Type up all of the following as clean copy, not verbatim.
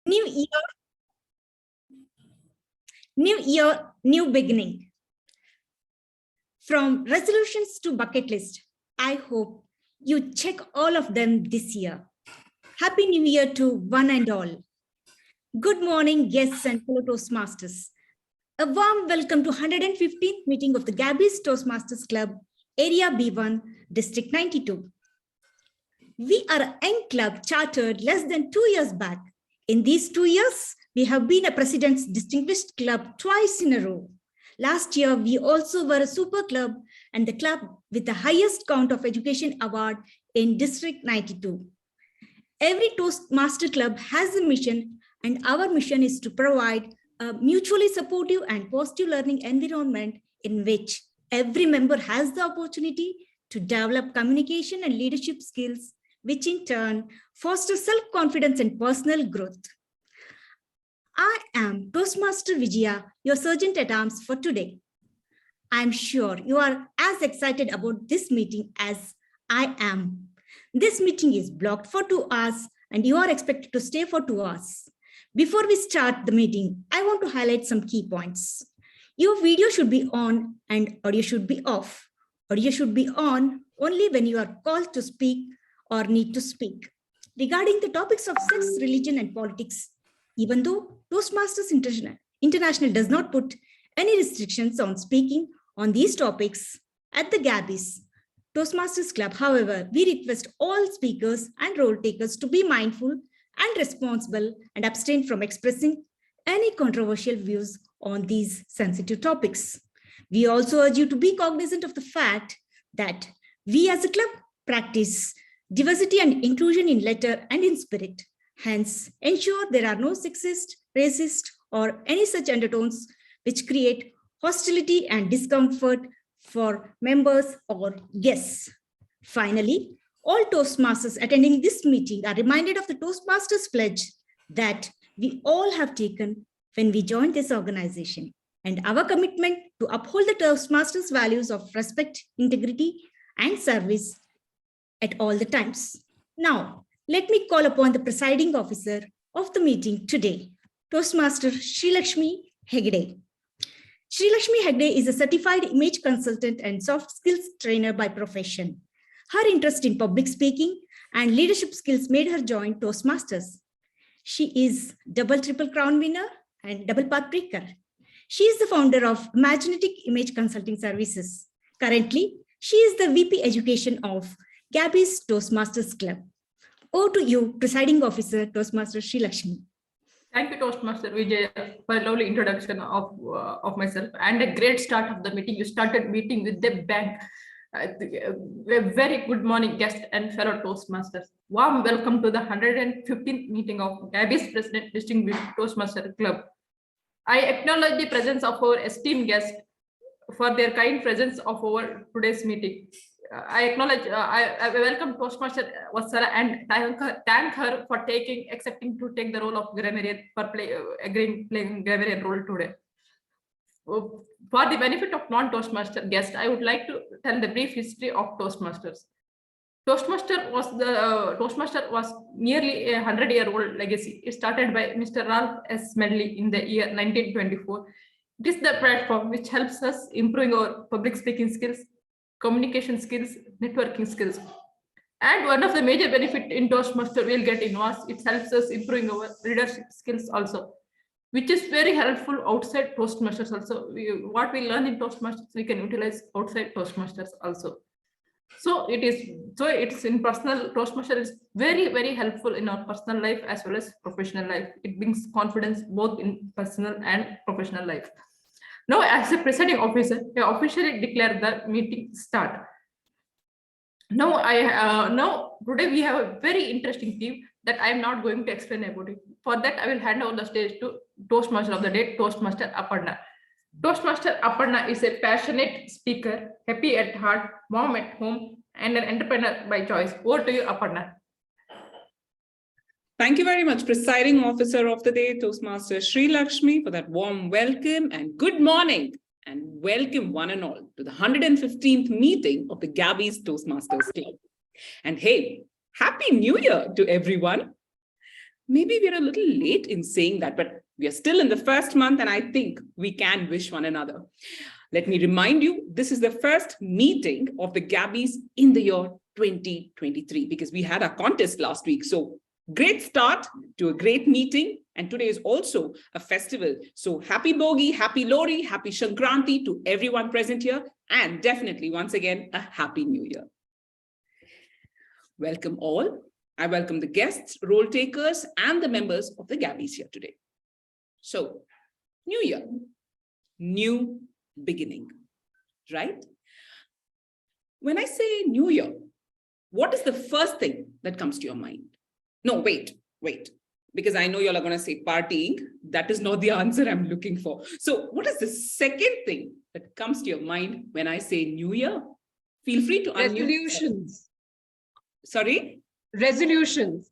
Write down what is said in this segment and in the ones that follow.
New year, new beginning. From resolutions to bucket list, I hope you check all of them this year. Happy New Year to one and all. Good morning, guests and fellow Toastmasters. A warm welcome to 115th meeting of the Gabbys Toastmasters Club, Area B1, District 92. We are a young club chartered less than 2 years back. In these 2 years, we have been a President's Distinguished Club twice in a row. Last year, we also were a super club and the club with the highest count of education award in District 92. Every Toastmaster club has a mission, and our mission is to provide a mutually supportive and positive learning environment in which every member has the opportunity to develop communication and leadership skills, which in turn foster self-confidence and personal growth. I am Toastmaster Vijaya, your Sergeant at Arms for today. I'm sure you are as excited about this meeting as I am. This meeting is blocked for 2 hours and you are expected to stay for 2 hours. Before we start the meeting, I want to highlight some key points. Your video should be on and audio should be off. Audio should be on only when you are called to speak or need to speak. Regarding the topics of sex, religion, and politics, even though Toastmasters International does not put any restrictions on speaking on these topics at the Gabbys Toastmasters Club, however, we request all speakers and role takers to be mindful and responsible and abstain from expressing any controversial views on these sensitive topics. We also urge you to be cognizant of the fact that we as a club practice diversity and inclusion in letter and in spirit. Hence, ensure there are no sexist, racist, or any such undertones which create hostility and discomfort for members or guests. Finally, all Toastmasters attending this meeting are reminded of the Toastmasters pledge that we all have taken when we joined this organization and our commitment to uphold the Toastmasters values of respect, integrity, and service at all the times. Now, let me call upon the presiding officer of the meeting today, Toastmaster Sri Lakshmi Hegde. Sri Lakshmi Hegde is a certified image consultant and soft skills trainer by profession. Her interest in public speaking and leadership skills made her join Toastmasters. She is double triple crown winner and double path breaker. She is the founder of Imaginatic Image Consulting Services. Currently, she is the VP Education of Gabbys Toastmasters Club. Over to you, Presiding Officer, Toastmaster Sri Lakshmi. Thank you, Toastmaster Vijay, for a lovely introduction of myself and a great start of the meeting. You started meeting with the bang. A very good morning, guests and fellow Toastmasters. Warm welcome to the 115th meeting of Gabbys President Distinguished Toastmaster Club. I acknowledge the presence of our esteemed guests for their kind presence of our today's meeting. I acknowledge, I welcome Toastmaster Vatsala and thank her for accepting to take the role of grammarian, playing grammarian role today. For the benefit of non-Toastmaster guests, I would like to tell the brief history of Toastmasters. Toastmaster was nearly a 100-year-old legacy. It started by Mr. Ralph S. Medley in the year 1924. It is the platform which helps us improving our public speaking skills, communication skills, networking skills. And one of the major benefits in Toastmaster we'll get in was it helps us improving our leadership skills also, which is very helpful outside Toastmasters also. What we learn in Toastmasters, we can utilize outside Toastmasters also. So it's in personal, Toastmaster is very, very helpful in our personal life as well as professional life. It brings confidence both in personal and professional life. Now, as a presiding officer, I officially declare the meeting start. Now, today we have a very interesting theme that I am not going to explain about it. For that, I will hand over the stage to Toastmaster of the day, Toastmaster Aparna. Toastmaster Aparna is a passionate speaker, happy at heart, mom at home, and an entrepreneur by choice. Over to you, Aparna. Thank you very much, Presiding Officer of the Day, Toastmaster Sri Lakshmi, for that warm welcome and good morning and welcome one and all to the 115th meeting of the Gabbys Toastmasters Club. And hey, Happy New Year to everyone. maybe we're a little late in saying that, but we are still in the first month and I think we can wish one another. Let me remind you, this is the first meeting of the Gabbys in the year 2023 because we had our contest last week. So great start to a great meeting. And today is also a festival. So happy Bogi, happy Lori, happy Shankranti to everyone present here. And definitely, once again, a happy new year. Welcome all. I welcome the guests, role takers, and the members of the Gabbys here today. So, new year, new beginning, right? When I say new year, what is the first thing that comes to your mind? No, wait, because I know you all are going to say partying. That is not the answer I'm looking for. So what is the second thing that comes to your mind when I say new year? Feel free to unmute. Resolutions. Sorry? Resolutions.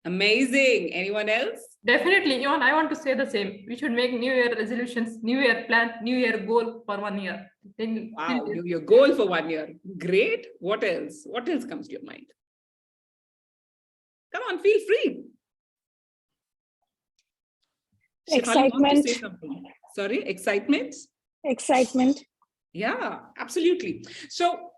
Amazing. Anyone else? Definitely, even I want to say the same. We should make New Year resolutions, New Year plan, New Year goal for 1 year. Then Wow, your goal for 1 year. Great. What else? What else comes to your mind? Come on, feel free. Shefali wants to say something. Sorry, excitement? Excitement. Yeah, absolutely. So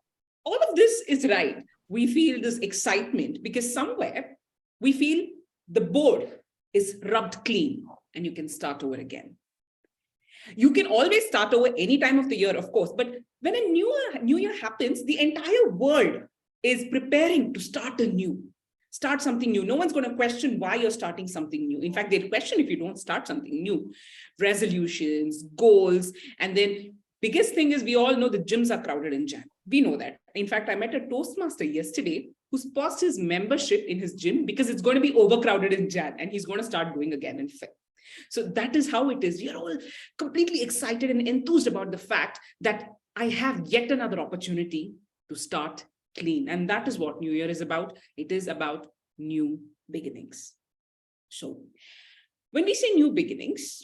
all of this is right. We feel this excitement because somewhere we feel the board is rubbed clean and you can start over again. You can always start over any time of the year, of course, but when a new year happens, the entire world is preparing to start something new. No one's going to question why you're starting something new. In fact, they'll question if you don't start something new. Resolutions, goals, and then biggest thing is we all know the gyms are crowded in Jan. We know that. In fact, I met a Toastmaster yesterday who's paused his membership in his gym because it's going to be overcrowded in Jan and he's going to start going again in Feb. So that is how it is. You're all completely excited and enthused about the fact that I have yet another opportunity to start clean. And that is what New Year is about. It is about new beginnings. So when we say new beginnings,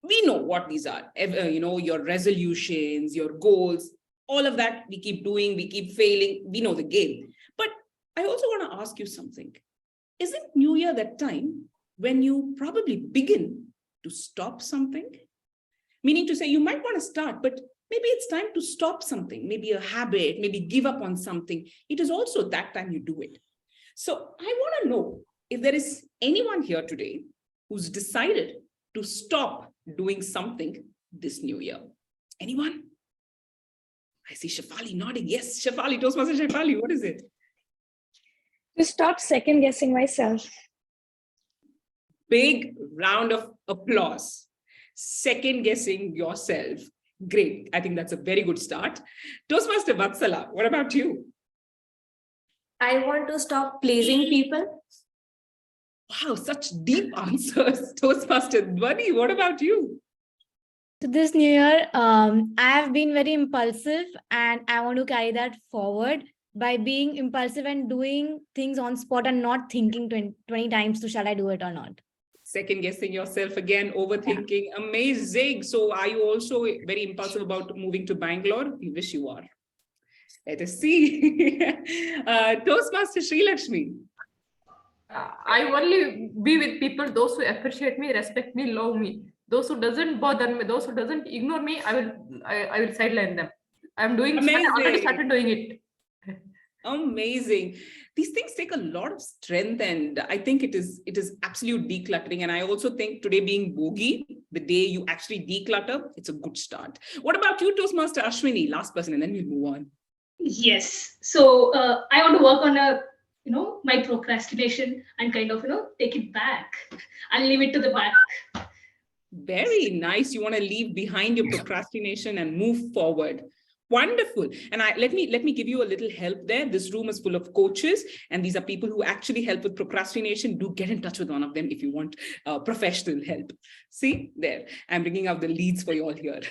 we know what these are. Your resolutions, your goals, all of that we keep doing, we keep failing. We know the game. But I also want to ask you something. Isn't New Year that time when you probably begin to stop something? Meaning to say you might want to start, but maybe it's time to stop something, maybe a habit, maybe give up on something. It is also that time you do it. So I want to know if there is anyone here today who's decided to stop doing something this new year. Anyone? I see Shefali nodding. Yes, Shefali, Toastmaster Shefali, what is it? To stop second guessing myself. Big round of applause. Second guessing yourself. Great. I think that's a very good start. Toastmaster Vatsala, what about you? I want to stop pleasing people. Wow, such deep answers. Toastmaster Dwani, what about you? So this new year, I have been very impulsive and I want to carry that forward by being impulsive and doing things on spot and not thinking 20 times to shall I do it or not. Second guessing yourself again, overthinking. Yeah. Amazing. So are you also very impulsive about moving to Bangalore? We wish you are. Let us see. Toastmaster Sri Lakshmi. I only be with people, those who appreciate me, respect me, love me. Those who doesn't bother me, those who doesn't ignore me, I will sideline them. I'm doing. I already started doing it. Amazing. These things take a lot of strength, and I think it is absolute decluttering. And I also think today being Bogi, the day you actually declutter, it's a good start. What about you, Toastmaster Ashwini? Last person, and then we'll move on. Yes. So I want to work on my procrastination and kind of take it back and leave it to the back. Very nice. You want to leave behind your procrastination and move forward. Wonderful. And let me give you a little help there. This room is full of coaches, and these are people who actually help with procrastination. Do get in touch with one of them if you want professional help. See there, I'm bringing out the leads for you all here.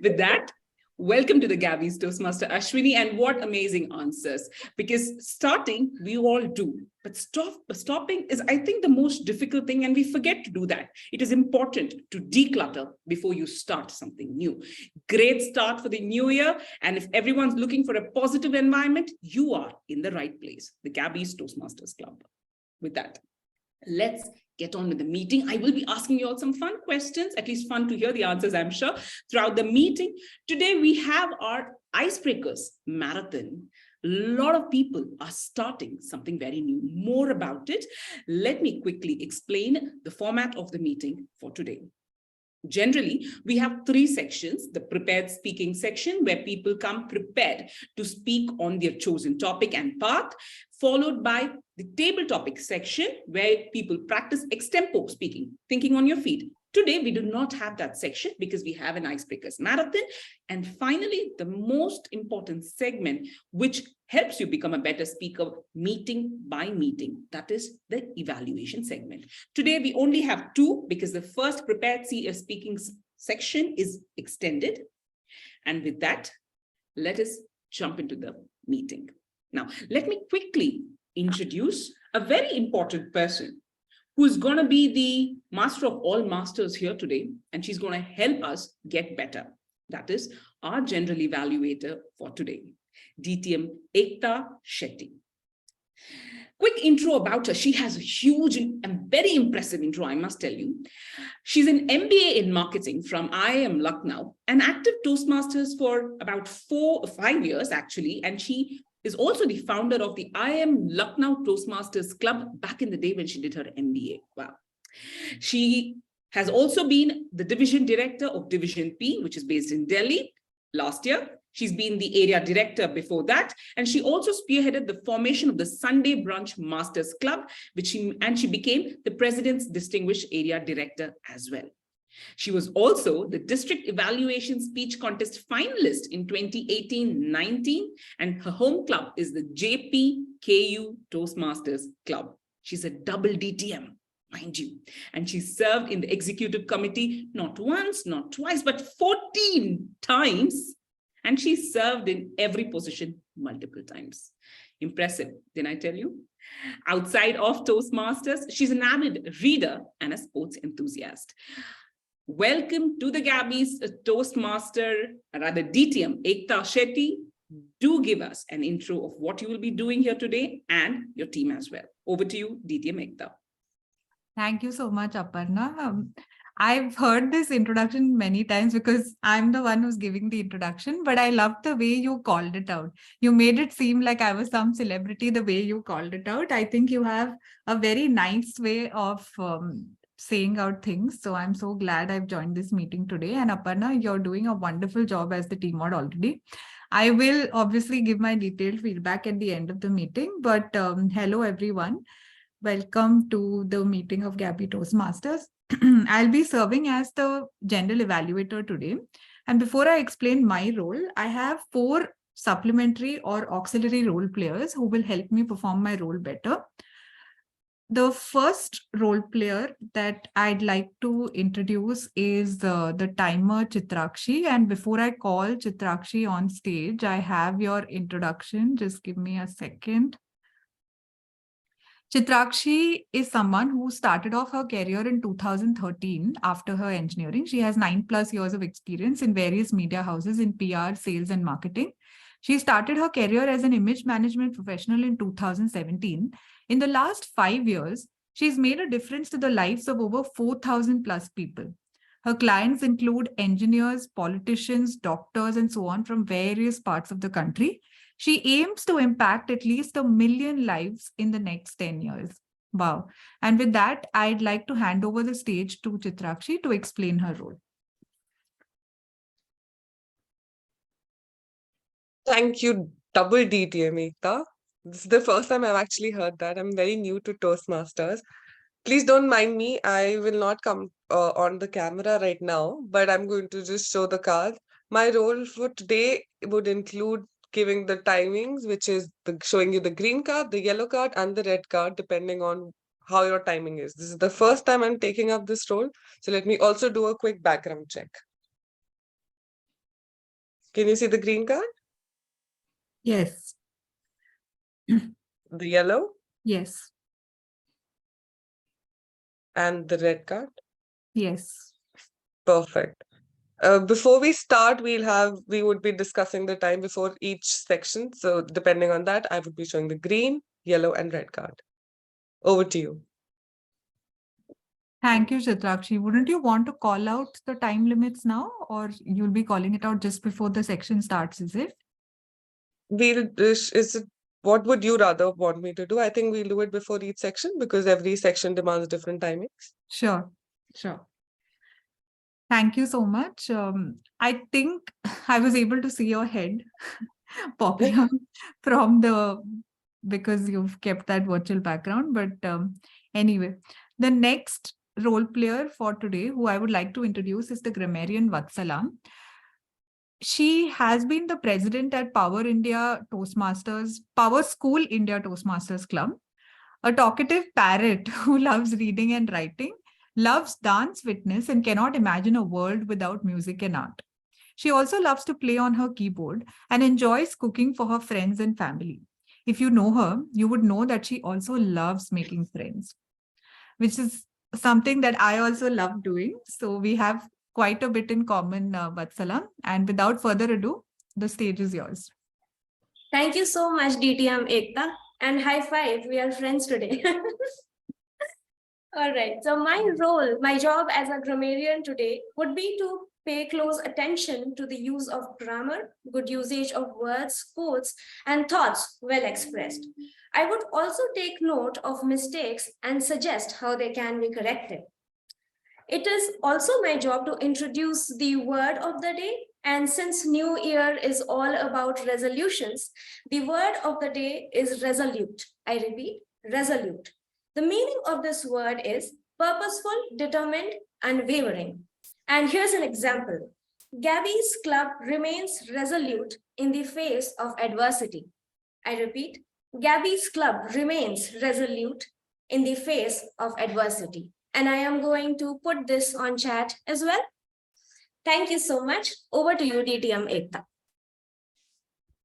With that, welcome to the Gabbys, Toastmaster Ashwini, and what amazing answers. Because starting, we all do, but stopping is, I think, the most difficult thing, and we forget to do that. It is important to declutter before you start something new. Great start for the new year, and if everyone's looking for a positive environment, you are in the right place, the Gabbys Toastmasters Club. With that, let's get on with the meeting. I will be asking you all some fun questions, at least fun to hear the answers, I'm sure, throughout the meeting. Today, we have our icebreakers marathon. A lot of people are starting something very new. More about it. Let me quickly explain the format of the meeting for today. Generally, we have 3 sections: the prepared speaking section, where people come prepared to speak on their chosen topic and path, followed by the table topic section, where people practice extempo speaking, thinking on your feet. Today, we do not have that section because we have an icebreakers marathon. And finally, the most important segment, which helps you become a better speaker meeting by meeting, that is the evaluation segment. Today, we only have 2 because the first prepared speaking section is extended. And with that, let us jump into the meeting. Now, let me quickly introduce a very important person who's going to be the master of all masters here today, and she's going to help us get better. That is our general evaluator for today, DTM Ekta Shetty. Quick intro about her. She has a huge and very impressive intro, I must tell you. She's an MBA in marketing from IIM Lucknow, an active Toastmasters for about 4 or 5 years, actually, and she is also the founder of the IIM Lucknow Toastmasters Club back in the day when she did her MBA. Wow. She has also been the division director of Division P, which is based in Delhi last year. She's been the area director before that. And she also spearheaded the formation of the Sunday Brunch Masters Club, and she became the president's distinguished area director as well. She was also the district evaluation speech contest finalist in 2018-19, and her home club is the JPKU Toastmasters Club. She's a double DTM, mind you, and she served in the executive committee not once, not twice, but 14 times, and she served in every position multiple times. Impressive, didn't I tell you? Outside of Toastmasters, she's an avid reader and a sports enthusiast. Welcome to the Gabbys Toastmaster, rather DTM, Ekta Shetty. Do give us an intro of what you will be doing here today and your team as well. Over to you, DTM Ekta. Thank you so much, Aparna. I've heard this introduction many times because I'm the one who's giving the introduction, but I love the way you called it out. You made it seem like I was some celebrity the way you called it out. I think you have a very nice way of saying out things. So I'm so glad I've joined this meeting today. And Aparna, you're doing a wonderful job as the team mod already. I will obviously give my detailed feedback at the end of the meeting, but hello, everyone. Welcome to the meeting of Gabbys Toastmasters. I'll be serving as the general evaluator today. And before I explain my role, I have 4 supplementary or auxiliary role players who will help me perform my role better. The first role player that I'd like to introduce is the timer Chitrakshi. And before I call Chitrakshi on stage, I have your introduction. Just give me a second. Chitrakshi is someone who started off her career in 2013 after her engineering. She has 9+ years of experience in various media houses in PR, sales, and marketing. She started her career as an image management professional in 2017. In the last 5 years, she's made a difference to the lives of over 4,000+ people. Her clients include engineers, politicians, doctors, and so on from various parts of the country. She aims to impact at least 1 million lives in the next 10 years. Wow. And with that, I'd like to hand over the stage to Chitrakshi to explain her role. Thank you, double DTM, Ekta. This is the first time I've actually heard that. I'm very new to Toastmasters. Please don't mind me. I will not come on the camera right now, but I'm going to just show the card. My role for today would include giving the timings, which is showing you the green card, the yellow card, and the red card, depending on how your timing is. This is the first time I'm taking up this role. So let me also do a quick background check. Can you see the green card? Yes. The yellow? Yes. And the red card? Yes. Perfect. Before we start, we would be discussing the time before each section. So depending on that, I would be showing the green, yellow, and red card. Over to you. Thank you, Chitrakshi. Wouldn't you want to call out the time limits now, or you'll be calling it out just before the section starts, is it? What would you rather want me to do? I think we'll do it before each section because every section demands different timings. Sure, sure. Thank you so much. I think I was able to see your head popping up from because you've kept that virtual background. But anyway, the next role player for today, who I would like to introduce, is the grammarian Vatsalam. She has been the president at Power School India Toastmasters Club, a talkative parrot who loves reading and writing, loves dance fitness, and cannot imagine a world without music and art. She also loves to play on her keyboard and enjoys cooking for her friends and family. If you know her, you would know that she also loves making friends, which is something that I also love doing. So we have quite a bit in common, Vatsalam. And without further ado, the stage is yours. Thank you so much, DTM Ekta. And high five, we are friends today. All right, so my job as a grammarian today would be to pay close attention to the use of grammar, good usage of words, quotes, and thoughts well expressed. I would also take note of mistakes and suggest how they can be corrected. It is also my job to introduce the word of the day. And since New Year is all about resolutions, the word of the day is resolute. I repeat, resolute. The meaning of this word is purposeful, determined, unwavering. And here's an example. Gabbys club remains resolute in the face of adversity. I repeat, Gabbys club remains resolute in the face of adversity. And I am going to put this on chat as well. Thank you so much. Over to you, DTM Ekta.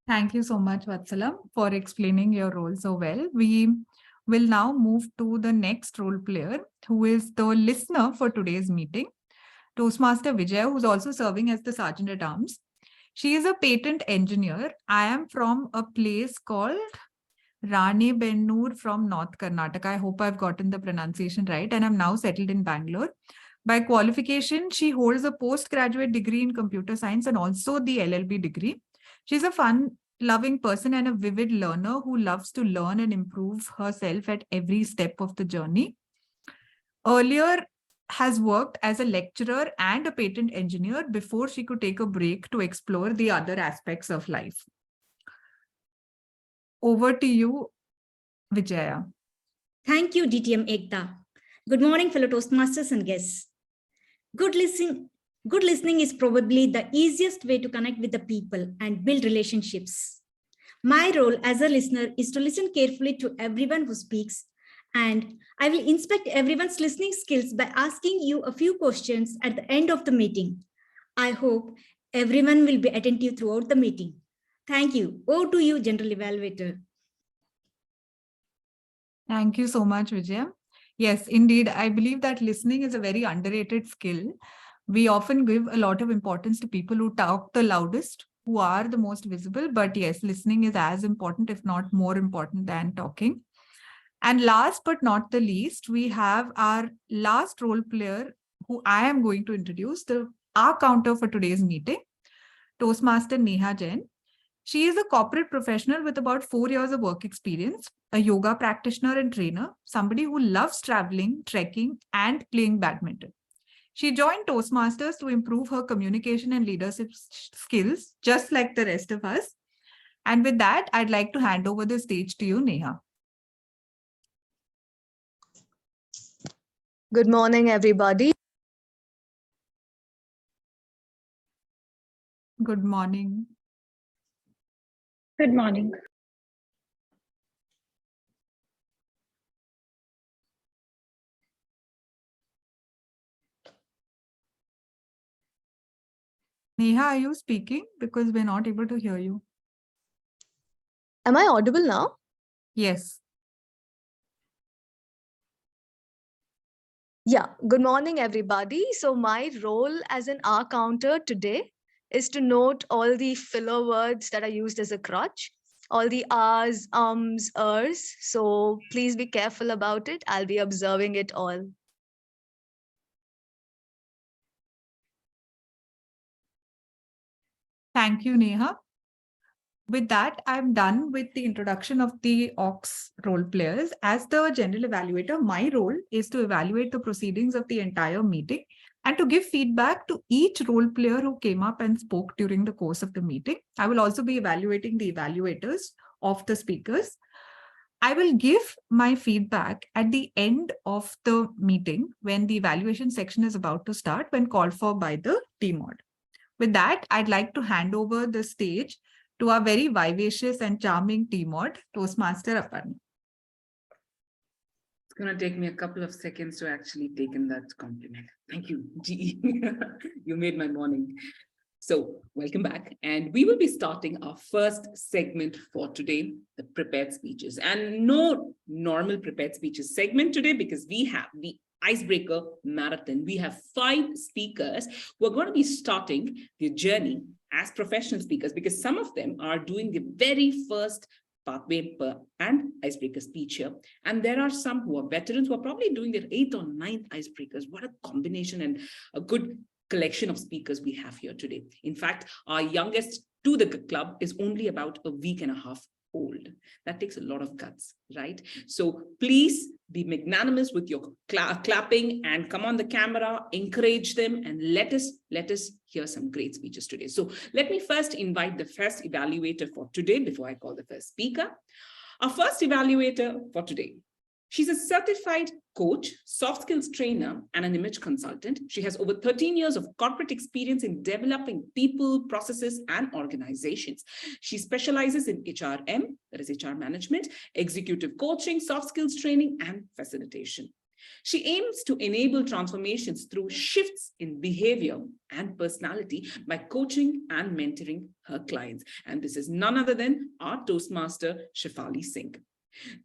Thank you so much, Vatsalam, for explaining your role so well. We will now move to the next role player, who is the listener for today's meeting, Toastmaster Vijaya, who's also serving as the Sergeant at Arms. She is a patent engineer. I am from a place called Ranebennur from North Karnataka. I hope I've gotten the pronunciation right. And I'm now settled in Bangalore. By qualification, she holds a postgraduate degree in computer science and also the LLB degree. She's a fun-loving person and a vivid learner who loves to learn and improve herself at every step of the journey. Earlier, has worked as a lecturer and a patent engineer before she could take a break to explore the other aspects of life. Over to you, Vijaya. Thank you, DTM Ekta. Good morning, fellow Toastmasters and guests. Good listening is probably the easiest way to connect with the people and build relationships. My role as a listener is to listen carefully to everyone who speaks, and I will inspect everyone's listening skills by asking you a few questions at the end of the meeting. I hope everyone will be attentive throughout the meeting. Thank you. Over to you, General Evaluator. Thank you so much, Vijaya. Yes, indeed. I believe that listening is a very underrated skill. We often give a lot of importance to people who talk the loudest, who are the most visible. But yes, listening is as important, if not more important than talking. And last but not the least, we have our last role player, who I am going to introduce, our counter for today's meeting, Toastmaster Neha Jain. She is a corporate professional with about 4 years of work experience, a yoga practitioner and trainer, somebody who loves traveling, trekking, and playing badminton. She joined Toastmasters to improve her communication and leadership skills, just like the rest of us. And with that, I'd like to hand over the stage to you, Neha. Good morning, everybody. Good morning. Good morning. Neha, are you speaking? Because we're not able to hear you. Am I audible now? Yes. Yeah, good morning, everybody. So my role as an R counter today is to note all the filler words that are used as a crutch, all the R's, ums, ers. So please be careful about it. I'll be observing it all. Thank you, Neha. With that, I'm done with the introduction of the AUX role players. As the general evaluator, my role is to evaluate the proceedings of the entire meeting and to give feedback to each role player who came up and spoke during the course of the meeting. I will also be evaluating the evaluators of the speakers. I will give my feedback at the end of the meeting when the evaluation section is about to start, when called for by the TMOD. With that, I'd like to hand over the stage to our very vivacious and charming TMOD, Toastmaster Aparna. It's going to take me a couple of seconds to actually take in that compliment. Thank you, GE. You made my morning. So welcome back. And we will be starting our first segment for today, the prepared speeches. And no normal prepared speeches segment today, because we have the icebreaker marathon. We have 5 speakers who are going to be starting their journey as professional speakers, because some of them are doing the very first pathway and icebreaker speech here. And there are some who are veterans who are probably doing their 8th or 9th icebreakers. What a combination and a good collection of speakers we have here today. In fact, our youngest to the club is only about a week and a half old. That takes a lot of guts, right? So please be magnanimous with your clapping and come on the camera, encourage them, and let us hear some great speeches today. So let me first invite the first evaluator for today before I call the first speaker. Our first evaluator for today. She's a certified coach, soft skills trainer, and an image consultant. She has over 13 years of corporate experience in developing people, processes, and organizations. She specializes in HRM, that is HR management, executive coaching, soft skills training, and facilitation. She aims to enable transformations through shifts in behavior and personality by coaching and mentoring her clients. And this is none other than our Toastmaster, Shefali Singh.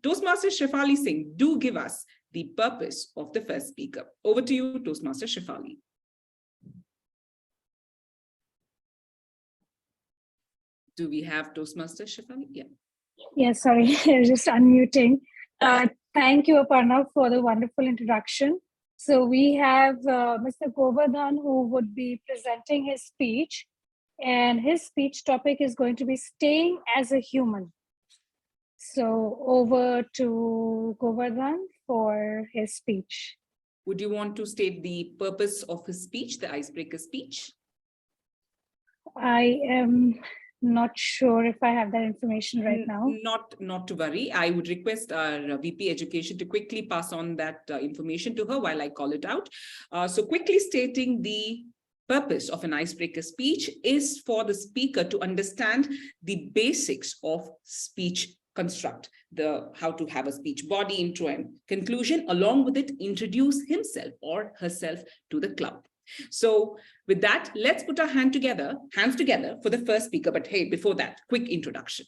Toastmaster Shefali Singh, do give us the purpose of the first speaker. Over to you, Toastmaster Shefali. Do we have Toastmaster Shefali? Yeah. Yes, sorry, just unmuting. Thank you, Aparna, for the wonderful introduction. So we have Mr. Govardhan, who would be presenting his speech, and his speech topic is going to be staying as a human. So over to Govardhan for his speech. Would you want to state the purpose of his speech, the icebreaker speech? I am not sure if I have that information right now. Not to worry. I would request our VP Education to quickly pass on that information to her while I call it out. So quickly stating the purpose of an icebreaker speech is for the speaker to understand the basics of speech construct, how to have a speech body, intro and conclusion, along with it introduce himself or herself to the club. So with that, let's put our hands together for the first speaker. But hey, before that, quick introduction.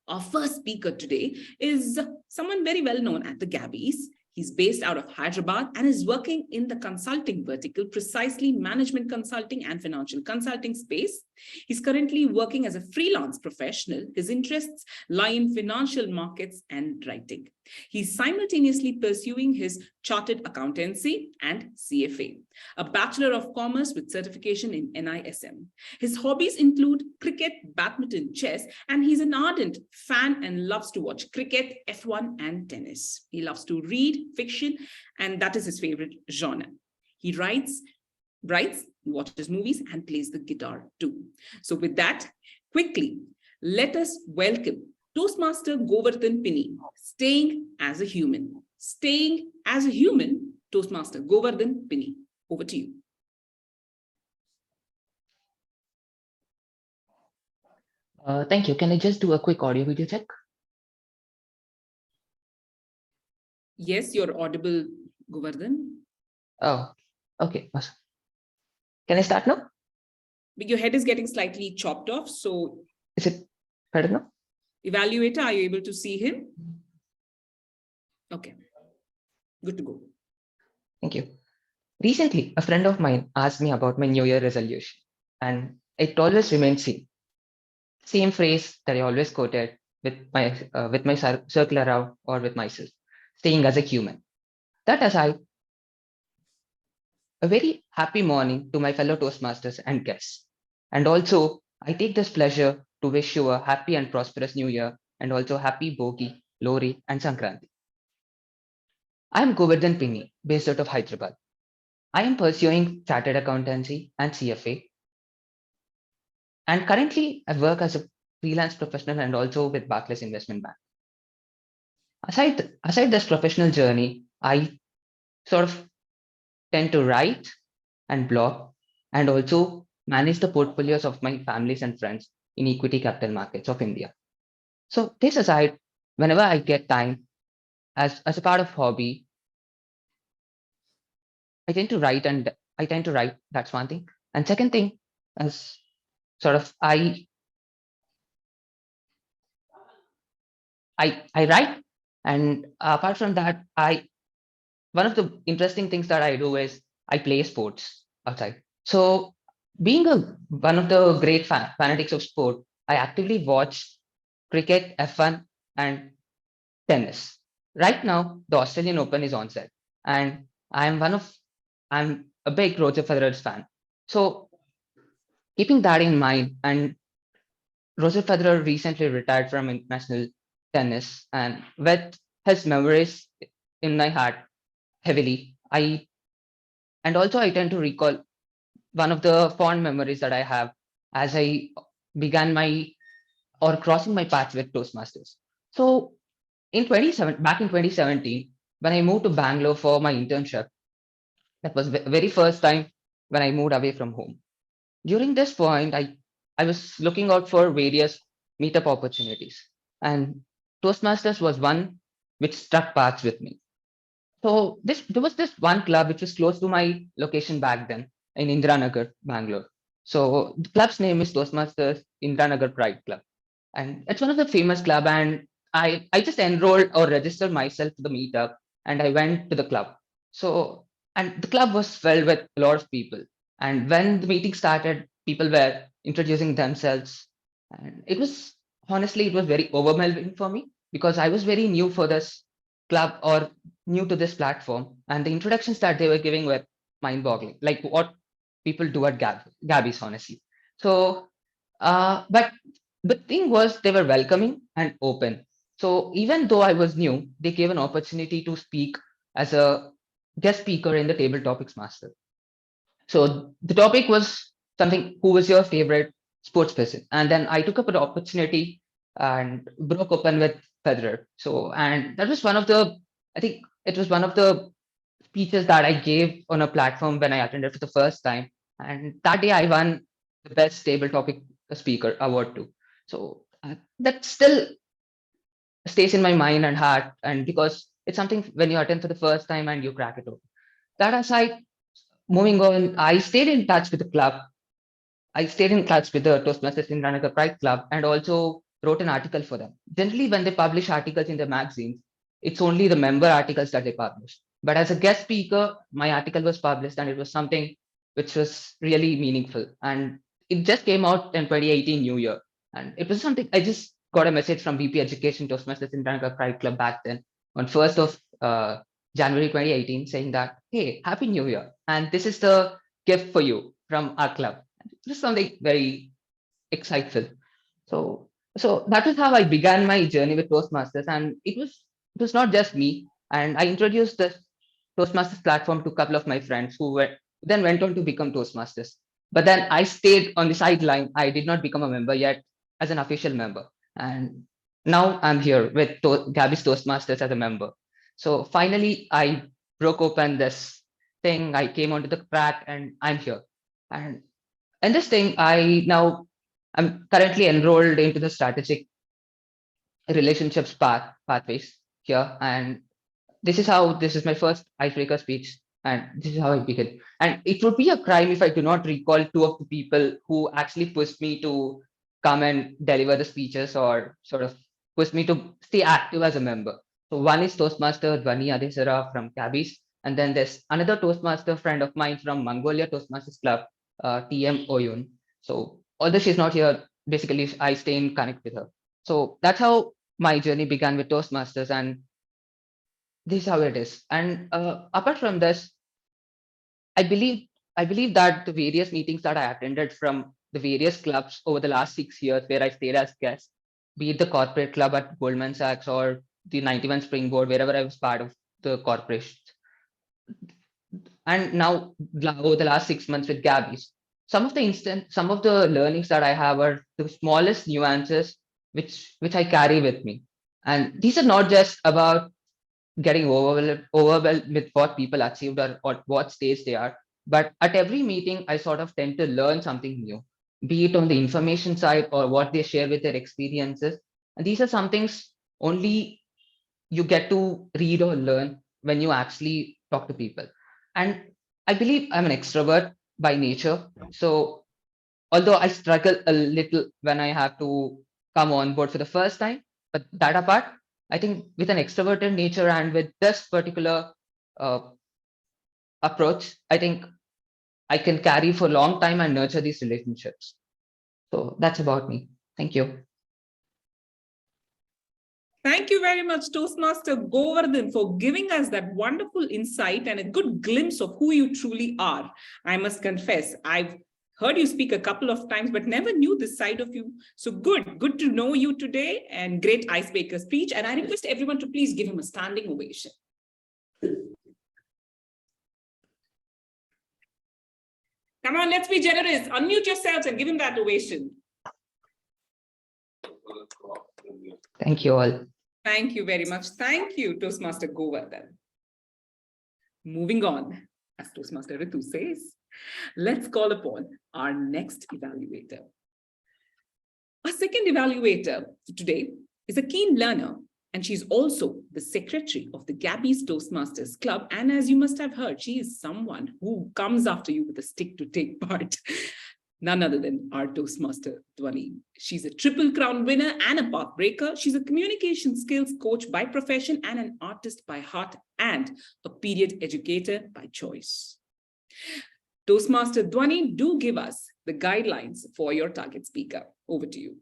Our first speaker today is someone very well known at the Gabbys. He's based out of Hyderabad and is working in the consulting vertical, precisely management consulting and financial consulting space. He's currently working as a freelance professional. His interests lie in financial markets and writing. He's simultaneously pursuing his chartered accountancy and CFA, a Bachelor of Commerce with certification in NISM. His hobbies include cricket, badminton, chess, and he's an ardent fan and loves to watch cricket, F1, and tennis. He loves to read fiction, and that is his favorite genre. He writes, watches movies, and plays the guitar too. So with that, quickly, let us welcome Toastmaster Govardhan Pinny, staying as a human. Staying as a human, Toastmaster Govardhan Pinny. Over to you. Thank you. Can I just do a quick audio video check? Yes, you're audible, Govardhan. Oh, okay. Awesome. Can I start now? But your head is getting slightly chopped off, so... Is it better now? Evaluator, are you able to see him? Okay, good to go. Thank you. Recently, a friend of mine asked me about my New Year resolution, and it always remains same. Same phrase that I always quoted with my circle around or with myself, staying as a human. That aside, a very happy morning to my fellow Toastmasters and guests. And also, I take this pleasure to wish you a happy and prosperous new year and also happy Bogi, Lori, and Sankranti. I am Govardhan Pini, based out of Hyderabad. I am pursuing Chartered Accountancy and CFA, and currently I work as a freelance professional and also with Barclays Investment Bank. Aside this professional journey, I sort of tend to write and blog and also manage the portfolios of my families and friends in equity capital markets of India. So this aside, whenever I get time as a part of hobby, I tend to write. That's one thing. And second thing is sort of I write, and apart from that, one of the interesting things that I do is I play sports outside. So being one of the great fanatics of sport, I actively watch cricket, F1, and tennis. Right now, the Australian Open is on set, and I'm a big Roger Federer's fan. So keeping that in mind, and Roger Federer recently retired from international tennis, and with his memories in my heart heavily, I tend to recall one of the fond memories that I have as I began my or crossing my path with Toastmasters. So back in 2017, when I moved to Bangalore for my internship, that was the very first time when I moved away from home. During this point, I was looking out for various meetup opportunities, and Toastmasters was one which struck paths with me. So there was this one club which was close to my location back then in Indiranagar, Bangalore. So the club's name is Toastmasters Indiranagar Pride Club, and it's one of the famous club. And I just enrolled or registered myself to the meetup, and I went to the club. So and the club was filled with a lot of people. And when the meeting started, people were introducing themselves, and it was very overwhelming for me because I was very new for this club or new to this platform, and the introductions that they were giving were mind-boggling, like what people do at Gabbys, honestly. So, but the thing was they were welcoming and open. So even though I was new, they gave an opportunity to speak as a guest speaker in the Table Topics Master. So the topic was something, who was your favorite sports person? And then I took up an opportunity and broke open with Federer. So, and that was I think it was one of the speeches that I gave on a platform when I attended for the first time. And that day I won the best table topic speaker award too. So that still stays in my mind and heart. And because it's something when you attend for the first time and you crack it open. That aside, moving on, I stayed in touch with the club. I stayed in touch with the Toastmasters in Ranaka Pride Club and also wrote an article for them. Generally, when they publish articles in the magazines, it's only the member articles that they publish. But as a guest speaker, my article was published and it was something which was really meaningful. And it just came out in 2018 New Year. And it was something I just got a message from VP Education Toastmasters in Ranaka Pride Club back then on 1st of January 2018 saying that, hey, Happy New Year. And this is the gift for you from our club. Just something very exciteful. So that was how I began my journey with Toastmasters. And it was not just me. And I introduced the Toastmasters platform to a couple of my friends then went on to become Toastmasters. But then I stayed on the sideline. I did not become a member yet as an official member. And now I'm here with Gabbys Toastmasters as a member. So finally, I broke open this thing. I came onto the track and I'm here. And this thing, I'm currently enrolled into the strategic relationships pathways here. And this is my first icebreaker speech. And this is how I begin. And it would be a crime if I do not recall two of the people who actually pushed me to come and deliver the speeches or sort of pushed me to stay active as a member. So one is Toastmaster Dhvani Adesara from Gabbys. And then there's another Toastmaster friend of mine from Mongolia Toastmasters Club, TM Oyun. So although she's not here, basically I stay in connect with her. So that's how my journey began with Toastmasters, and this is how it is. And apart from this, I believe I believe that the various meetings that I attended from the various clubs over the last 6 years where I stayed as guest, be it the corporate club at Goldman Sachs or the 91 Springboard, wherever I was part of the corporation. And now over the last 6 months with Gabbys, some of the learnings that I have are the smallest nuances which I carry with me. And these are not just about getting overwhelmed with what people achieved or what stage they are. But at every meeting, I sort of tend to learn something new, be it on the information side or what they share with their experiences. And these are some things only you get to read or learn when you actually talk to people. And I believe I'm an extrovert by nature. So although I struggle a little when I have to come on board for the first time, but that apart, I think with an extroverted nature and with this particular approach, I think I can carry for a long time and nurture these relationships. So that's about me. Thank you. Thank you very much, Toastmaster Govardhan, for giving us that wonderful insight and a good glimpse of who you truly are. I must confess, I've heard you speak a couple of times, but never knew this side of you. So good to know you today, and great icebreaker speech. And I request everyone to please give him a standing ovation. Come on, let's be generous. Unmute yourselves and give him that ovation. Thank you all. Thank you very much. Thank you, Toastmaster Govardhan. Moving on, as Toastmaster Ritu says, let's call upon our next evaluator. Our second evaluator today is a keen learner, and she's also the secretary of the Gabbys Toastmasters Club. And as you must have heard, she is someone who comes after you with a stick to take part. None other than our Toastmaster Dhwani. She's a Triple Crown winner and a path breaker. She's a communication skills coach by profession and an artist by heart and a period educator by choice. Toastmaster Dhwani, do give us the guidelines for your target speaker. Over to you.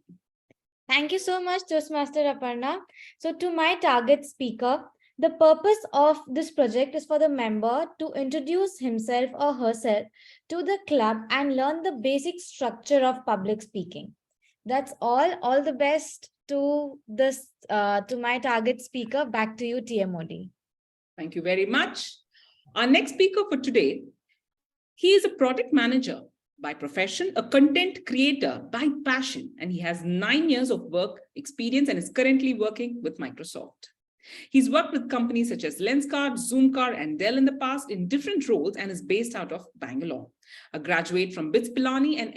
Thank you so much, Toastmaster Aparna. So to my target speaker, the purpose of this project is for the member to introduce himself or herself to the club and learn the basic structure of public speaking. That's all. All the best to this to my target speaker. Back to you, TMOD. Thank you very much. Our next speaker for today, he is a product manager by profession, a content creator by passion, and he has 9 years of work experience and is currently working with Microsoft. He's worked with companies such as Lenskart, Zoomcar, and Dell in the past in different roles and is based out of Bangalore. A graduate from BITS Pilani and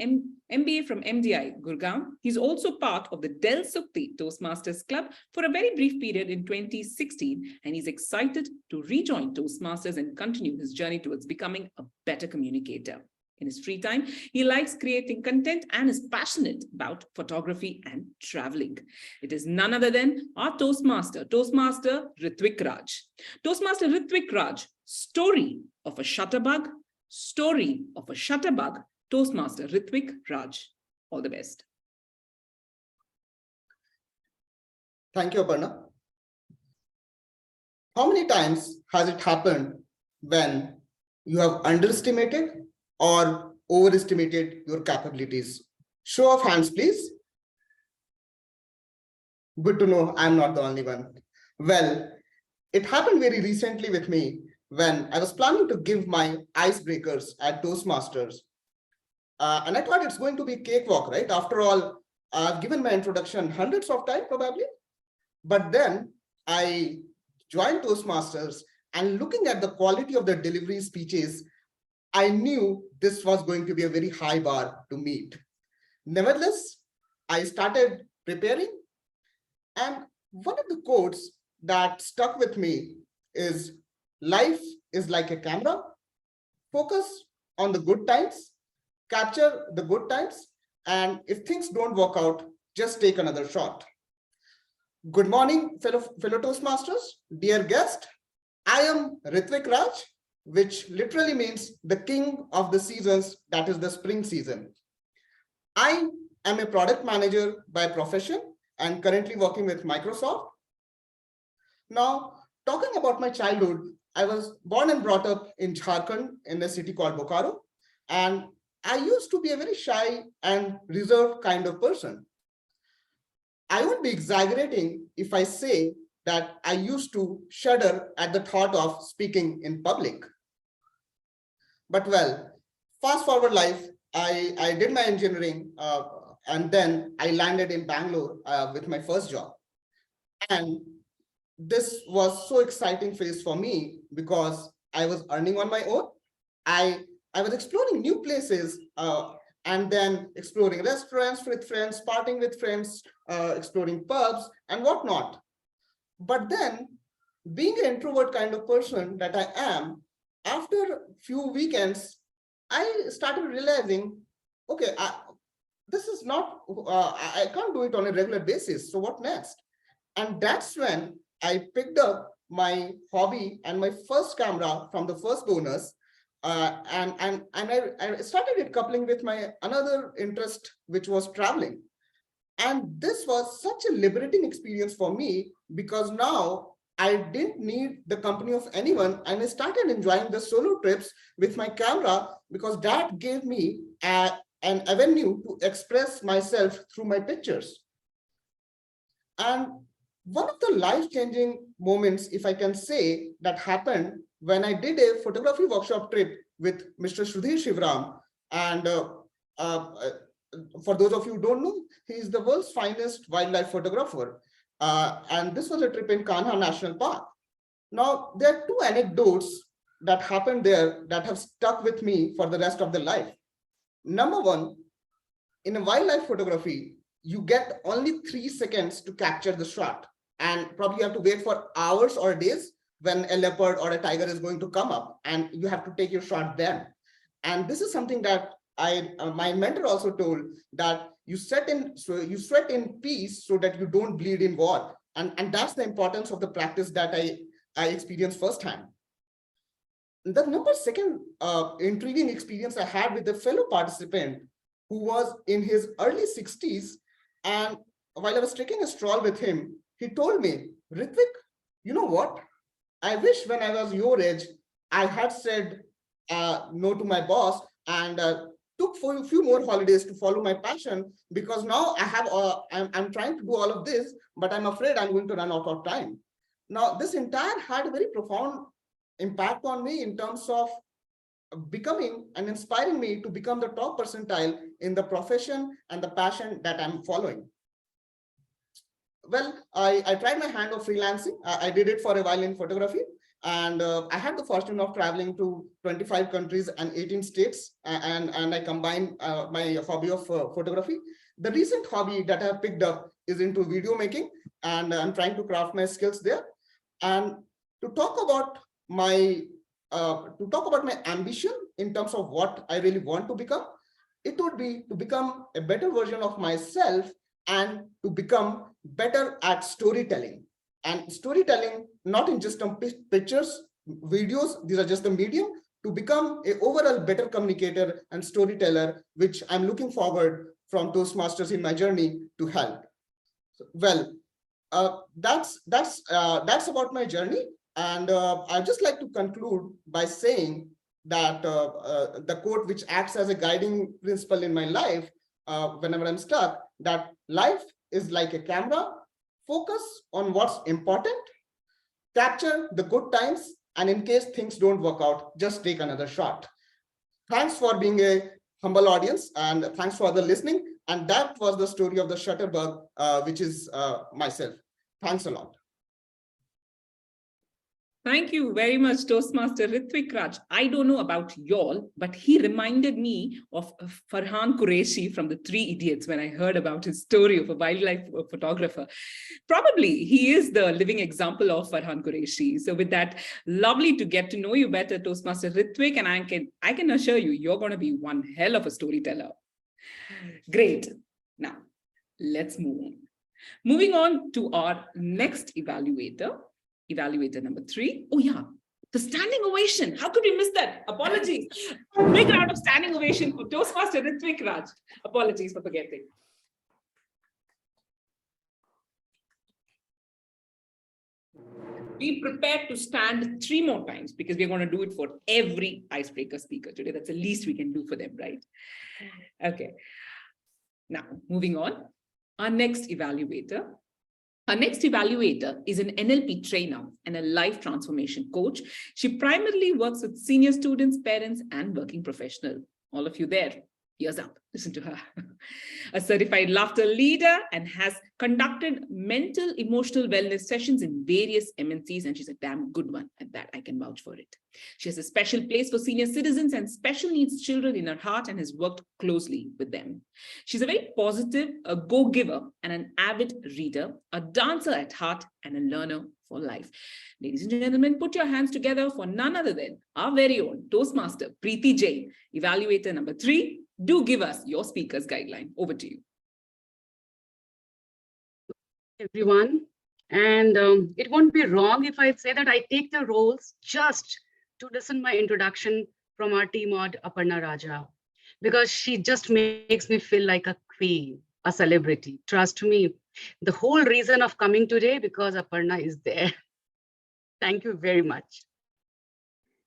MBA from MDI, Gurgaon. He's also part of the Del Sukti Toastmasters Club for a very brief period in 2016, and he's excited to rejoin Toastmasters and continue his journey towards becoming a better communicator. In his free time, he likes creating content and is passionate about photography and traveling. It is none other than our Toastmaster Ritwik Raj. Toastmaster Ritwik Raj, story of a shutterbug, Toastmaster Ritwik Raj. All the best. Thank you, Aparna. How many times has it happened when you have underestimated or overestimated your capabilities? Show of hands, please. Good to know I'm not the only one. Well, it happened very recently with me when I was planning to give my icebreakers at Toastmasters. And I thought it's going to be cakewalk, right? After all, I've given my introduction hundreds of times probably. But then I joined Toastmasters, and looking at the quality of the delivery speeches, I knew this was going to be a very high bar to meet. Nevertheless, I started preparing, and one of the quotes that stuck with me is, life is like a camera. Focus on the good times, capture the good times, and if things don't work out, just take another shot. Good morning, fellow Toastmasters, dear guest. I am Ritwik Raj, which literally means the king of the seasons, that is the spring season. I am a product manager by profession and currently working with Microsoft. Now, talking about my childhood, I was born and brought up in Jharkhand in a city called Bokaro. And I used to be a very shy and reserved kind of person. I won't be exaggerating if I say that I used to shudder at the thought of speaking in public. But well, fast forward life, I did my engineering and then I landed in Bangalore with my first job. And this was so exciting phase for me because I was earning on my own. I was exploring new places and then exploring restaurants with friends, partying with friends, exploring pubs and whatnot. But then being an introvert kind of person that I am, after a few weekends, I started realizing, okay, this is not, I can't do it on a regular basis. So what next? And that's when I picked up my hobby and my first camera from the first bonus. And I started it coupling with my another interest, which was traveling. And this was such a liberating experience for me because now I didn't need the company of anyone and I started enjoying the solo trips with my camera because that gave me an avenue to express myself through my pictures. And one of the life-changing moments, if I can say, that happened when I did a photography workshop trip with Mr. Sudhir Shivram. And for those of you who don't know, he is the world's finest wildlife photographer. And this was a trip in Kanha National Park. Now, there are two anecdotes that happened there that have stuck with me for the rest of the life. Number one, in a wildlife photography, you get only 3 seconds to capture the shot. And probably you have to wait for hours or days when a leopard or a tiger is going to come up and you have to take your shot then. And this is something that my mentor also told, that you sweat in peace so that you don't bleed in war. And that's the importance of the practice that I experienced firsthand. The second intriguing experience I had with a fellow participant who was in his early 60s. And while I was taking a stroll with him, he told me, Ritvik, you know what? I wish when I was your age, I had said no to my boss and took for a few more holidays to follow my passion, because now I'm trying to do all of this, but I'm afraid I'm going to run out of time. Now, this entire had a very profound impact on me in terms of becoming and inspiring me to become the top percentile in the profession and the passion that I'm following. Well, I tried my hand of freelancing. I did it for a while in photography. And I had the fortune of traveling to 25 countries and 18 states. And I combined my hobby of photography. The recent hobby that I have picked up is into video making. And I'm trying to craft my skills there. And to talk about my ambition in terms of what I really want to become, it would be to become a better version of myself and to become better at storytelling. And storytelling, not in just pictures, videos, these are just the medium, to become an overall better communicator and storyteller, which I'm looking forward from Toastmasters in my journey to help. Well, that's about my journey. And I'd just like to conclude by saying that the quote which acts as a guiding principle in my life, whenever I'm stuck, that life is like a camera. Focus on what's important, capture the good times, and in case things don't work out, just take another shot. Thanks for being a humble audience, and thanks for the listening. And that was the story of the Shutterbug, which is myself. Thanks a lot. Thank you very much, Toastmaster Ritvik Raj. I don't know about y'all, but he reminded me of Farhan Qureshi from the Three Idiots when I heard about his story of a wildlife photographer. Probably he is the living example of Farhan Qureshi. So with that, lovely to get to know you better, Toastmaster Ritvik, and I can assure you, you're going to be one hell of a storyteller. Great. Now, let's move on. Moving on to our next evaluator. Evaluator number 3. Oh yeah, the standing ovation. How could we miss that? Apologies. Big round of standing ovation for Toastmaster Ritvik Raj. Apologies for forgetting. Be prepared to stand 3 more times because we're going to do it for every icebreaker speaker today. That's the least we can do for them, right? Okay. Now, moving on. Our next evaluator is an NLP trainer and a life transformation coach. She primarily works with senior students, parents, and working professionals. All of you there, ears up, listen to her. A certified laughter leader and has conducted mental emotional wellness sessions in various MNCs, and she's a damn good one at that. I can vouch for it. She has a special place for senior citizens and special needs children in her heart and has worked closely with them. She's a very positive, a go-giver and an avid reader, a dancer at heart and a learner for life. Ladies and gentlemen, put your hands together for none other than our very own Toastmaster, Preeti Jain, evaluator number 3. Do give us your speaker's guideline. Over to you. Everyone, and it won't be wrong if I say that I take the roles just to listen my introduction from our team mod Aparna Raja, because she just makes me feel like a queen, a celebrity. Trust me, the whole reason of coming today because Aparna is there. Thank you very much.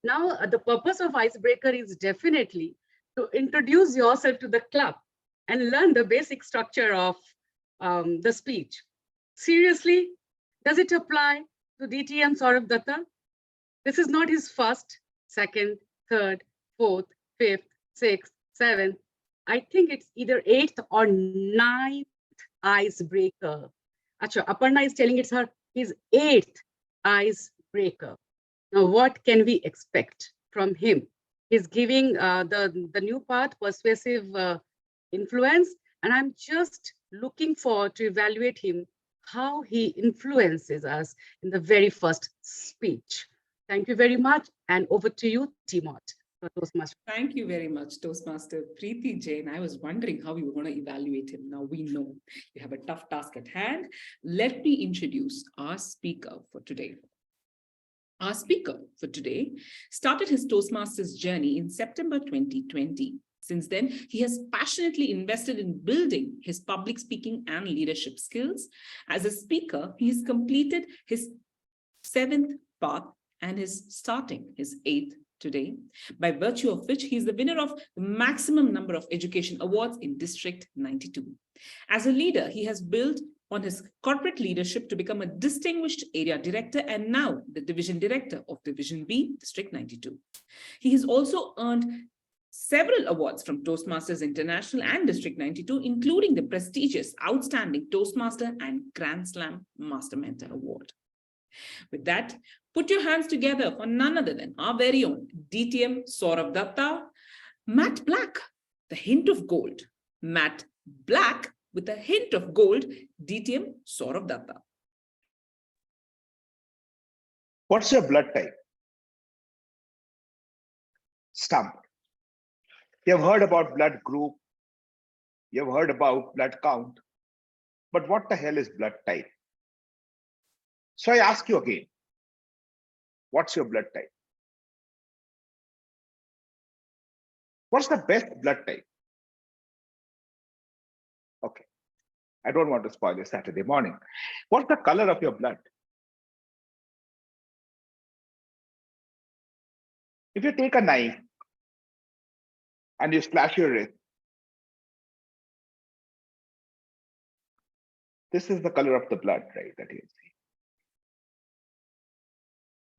Now, the purpose of Icebreaker is definitely to introduce yourself to the club and learn the basic structure of the speech. Seriously, does it apply to DTM Saurabh Datta? This is not his first, second, third, fourth, fifth, sixth, seventh. I think it's either 8th or 9th icebreaker. Acha, Aparna is telling it's his 8th icebreaker. Now, what can we expect from him? He's giving the new path, persuasive influence, and I'm just looking forward to evaluate him, how he influences us in the very first speech. Thank you very much, and over to you, Timot. Thank you very much, Toastmaster Preeti Jain. I was wondering how we were going to evaluate him. Now we know you have a tough task at hand. Let me introduce our speaker for today. Our speaker for today started his Toastmasters journey in September 2020. Since then, he has passionately invested in building his public speaking and leadership skills. As a speaker, he has completed his 7th path and is starting his 8th today, by virtue of which he is the winner of the maximum number of education awards in District 92. As a leader, he has built on his corporate leadership to become a distinguished area director and now the division director of Division B, District 92. He has also earned several awards from Toastmasters International and District 92, including the prestigious Outstanding Toastmaster and Grand Slam Master Mentor Award. With that, put your hands together for none other than our very own DTM Saurabh Datta, Matte Black, the hint of gold. Matte Black with a hint of gold, DTM Saurabh Datta. What's your blood type? Stump. You've heard about blood group. You've heard about blood count. But what the hell is blood type? So I ask you again, what's your blood type? What's the best blood type? Okay, I don't want to spoil your Saturday morning. What's the color of your blood? If you take a knife and you slash your wrist, this is the color of the blood, right, that you see.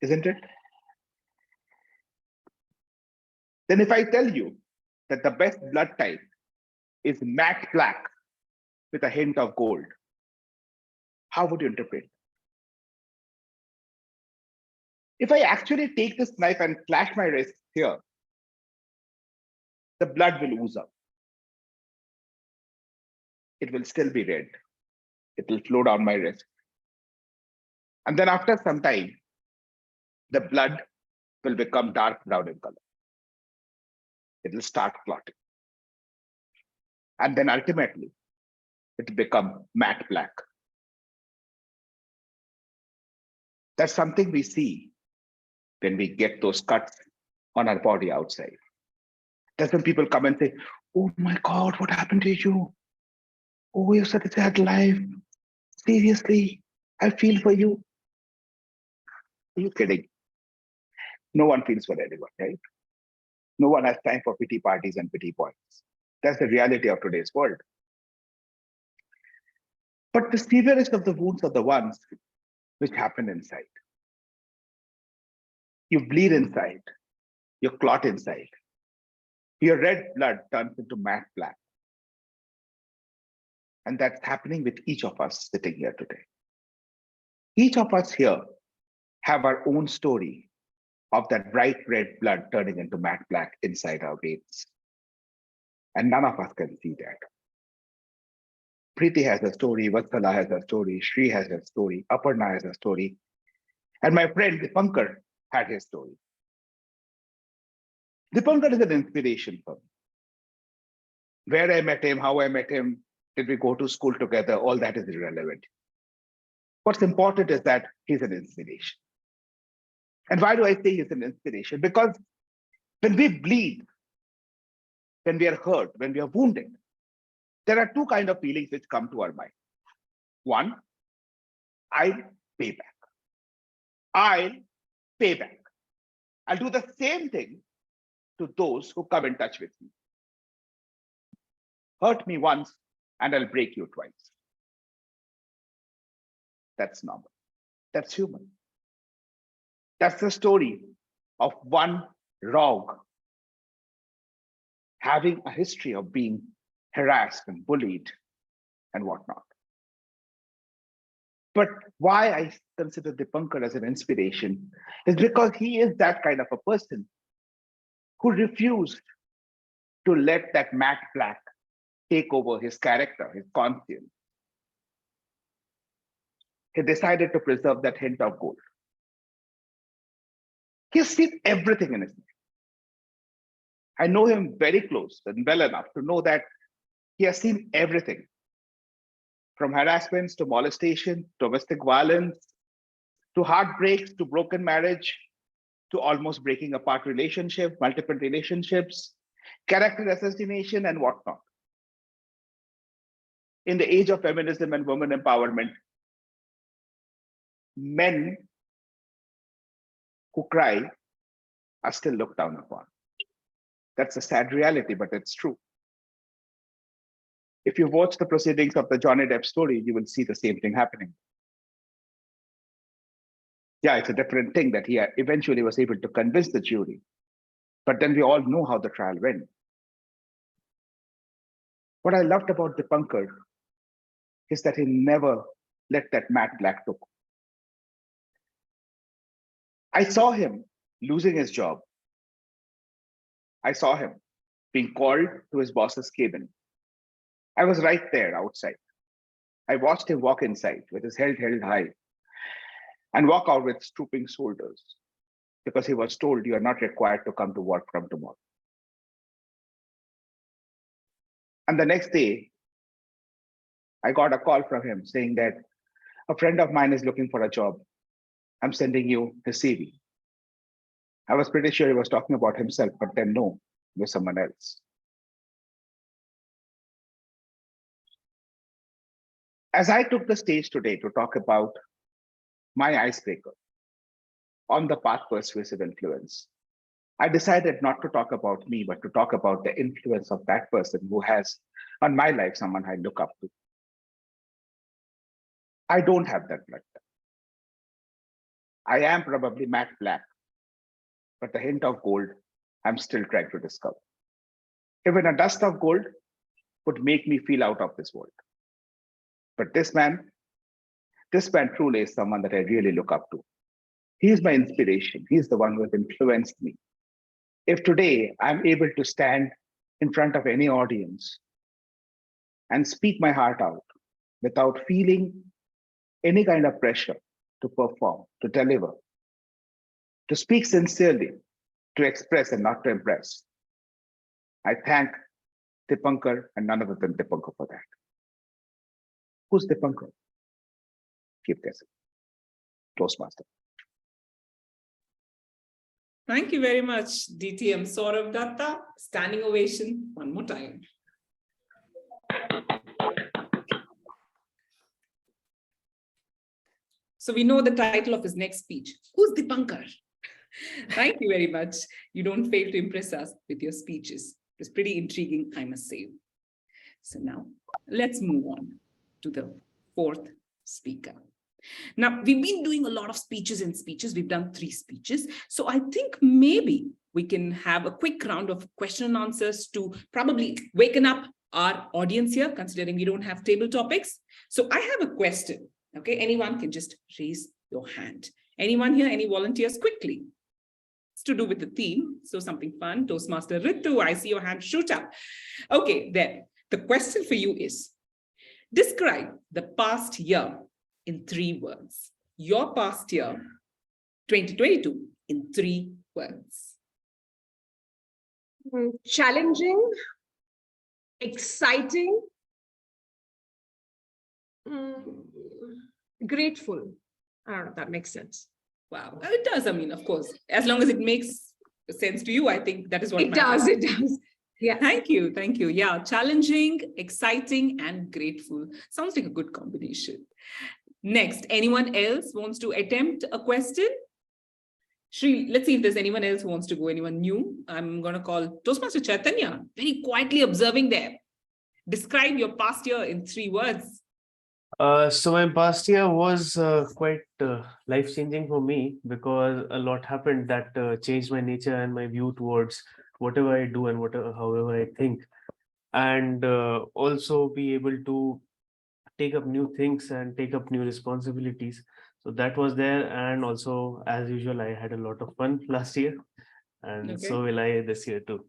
Isn't it? Then if I tell you that the best blood type is matte black with a hint of gold, how would you interpret? If I actually take this knife and slash my wrist here, the blood will ooze up. It will still be red. It will flow down my wrist. And then after some time, the blood will become dark brown in color. It will start clotting. And then ultimately, it will become matte black. That's something we see when we get those cuts on our body outside. That's when people come and say, oh my God, what happened to you? Oh, you such a sad life. Seriously, I feel for you. Are you kidding? No one feels for anyone, right? No one has time for pity parties and pity points. That's the reality of today's world. But the severest of the wounds are the ones which happen inside. You bleed inside, you clot inside. Your red blood turns into matte black. And that's happening with each of us sitting here today. Each of us here have our own story of that bright red blood turning into matte black inside our veins. And none of us can see that. Preeti has a story, Vatsala has a story, Shri has a story, Aparna has a story, and my friend Dipankar had his story. Dipankar is an inspiration for me. Where I met him, how I met him, did we go to school together, all that is irrelevant. What's important is that he's an inspiration. And why do I say he's an inspiration? Because when we bleed, when we are hurt, when we are wounded, there are two kinds of feelings which come to our mind. One, I'll pay back. I'll pay back. I'll do the same thing to those who come in touch with me. Hurt me once and I'll break you twice. That's normal. That's human. That's the story of one rogue having a history of being harassed and bullied and whatnot. But why I consider Dipankar as an inspiration is because he is that kind of a person who refused to let that matte black take over his character, his conscience. He decided to preserve that hint of gold. He's seen everything in his life. I know him very close and well enough to know that he has seen everything, from harassments to molestation, domestic violence, to heartbreaks, to broken marriage, to almost breaking apart relationship, multiple relationships, character assassination, and whatnot. In the age of feminism and women empowerment, men who cry are still looked down upon. That's a sad reality, but it's true. If you watch the proceedings of the Johnny Depp story, you will see the same thing happening. Yeah, it's a different thing that he eventually was able to convince the jury. But then we all know how the trial went. What I loved about Dipankar is that he never let that matte black took. I saw him losing his job. I saw him being called to his boss's cabin. I was right there outside. I watched him walk inside with his head held high and walk out with stooping shoulders because he was told you are not required to come to work from tomorrow. And the next day, I got a call from him saying that a friend of mine is looking for a job. I'm sending you his CV. I was pretty sure he was talking about himself, but then no, it was someone else. As I took the stage today to talk about my icebreaker on the path persuasive influence, I decided not to talk about me, but to talk about the influence of that person who has on my life someone I look up to. I don't have that blood. I am probably matte black, but the hint of gold I'm still trying to discover. Even a dust of gold would make me feel out of this world. But this man truly is someone that I really look up to. He's my inspiration. He's the one who has influenced me. If today I'm able to stand in front of any audience and speak my heart out without feeling any kind of pressure to perform, to deliver, to speak sincerely, to express and not to impress, I thank Dipankar and none other than Dipankar for that. Who's Dipankar? Keep guessing. Toastmaster. Thank you very much, DTM Saurav Datta. Standing ovation one more time. So we know the title of his next speech. Who's Dipankar? Thank you very much. You don't fail to impress us with your speeches. It's pretty intriguing, I must say. So now let's move on to the fourth speaker. Now, we've been doing a lot of speeches and speeches. We've done 3 speeches. So I think maybe we can have a quick round of question and answers to probably waken up our audience here, considering we don't have table topics. So I have a question. Okay, anyone can just raise your hand. Anyone here, any volunteers quickly? It's to do with the theme. So something fun. Toastmaster Ritu, I see your hand shoot up. Okay, then the question for you is, describe the past year in 3 words. Your past year, 2022, in 3 words. Challenging, exciting, grateful. I don't know if that makes sense. Wow, it does. I mean, of course, as long as it makes sense to you, I think that is what it does. It does. Yeah. Thank you. Thank you. Yeah, challenging, exciting, and grateful. Sounds like a good combination. Next, anyone else wants to attempt a question? Shri, let's see if there's anyone else who wants to go, anyone new. I'm going to call Toastmaster Chaitanya, very quietly observing there. Describe your past year in 3 words. So my past year was quite life-changing for me, because a lot happened that changed my nature and my view towards whatever I do and however I think, and also be able to take up new things and take up new responsibilities. So that was there, and also, as usual, I had a lot of fun last year, and so will I this year too.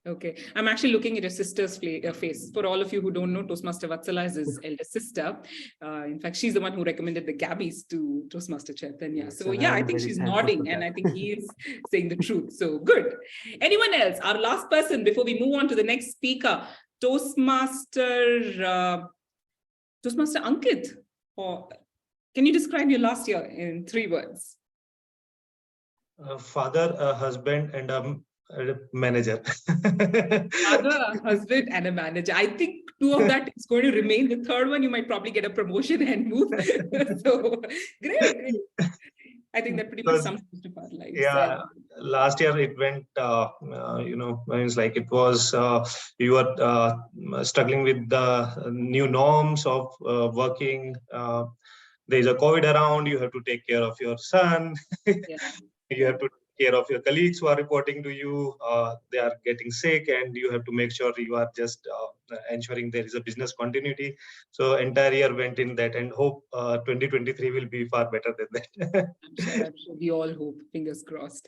Okay, I'm actually looking at your sister's face. For all of you who don't know, Toastmaster Vatsala is his elder sister. In fact, she's the one who recommended the Gabbys to Toastmaster Chaitanya. Yes, so and yeah, I'm I think very she's thankful nodding, for and that. I think he is saying the truth. So good. Anyone else? Our last person before we move on to the next speaker, Toastmaster Ankit. Or can you describe your last year in 3 words? Father, a husband, and a manager. Father, a husband, and a manager. I think 2 of that is going to remain. The 3rd one, you might probably get a promotion and move. So great. I think that pretty much sums most of our lives. Yeah, last year it went, it's like it was, you were struggling with the new norms of working. There's a COVID around, you have to take care of your son. You have to take care of your colleagues who are reporting to you. They are getting sick, and you have to make sure you are just ensuring there is a business continuity. So entire year went in that, and hope 2023 will be far better than that. I'm sure we all hope, fingers crossed.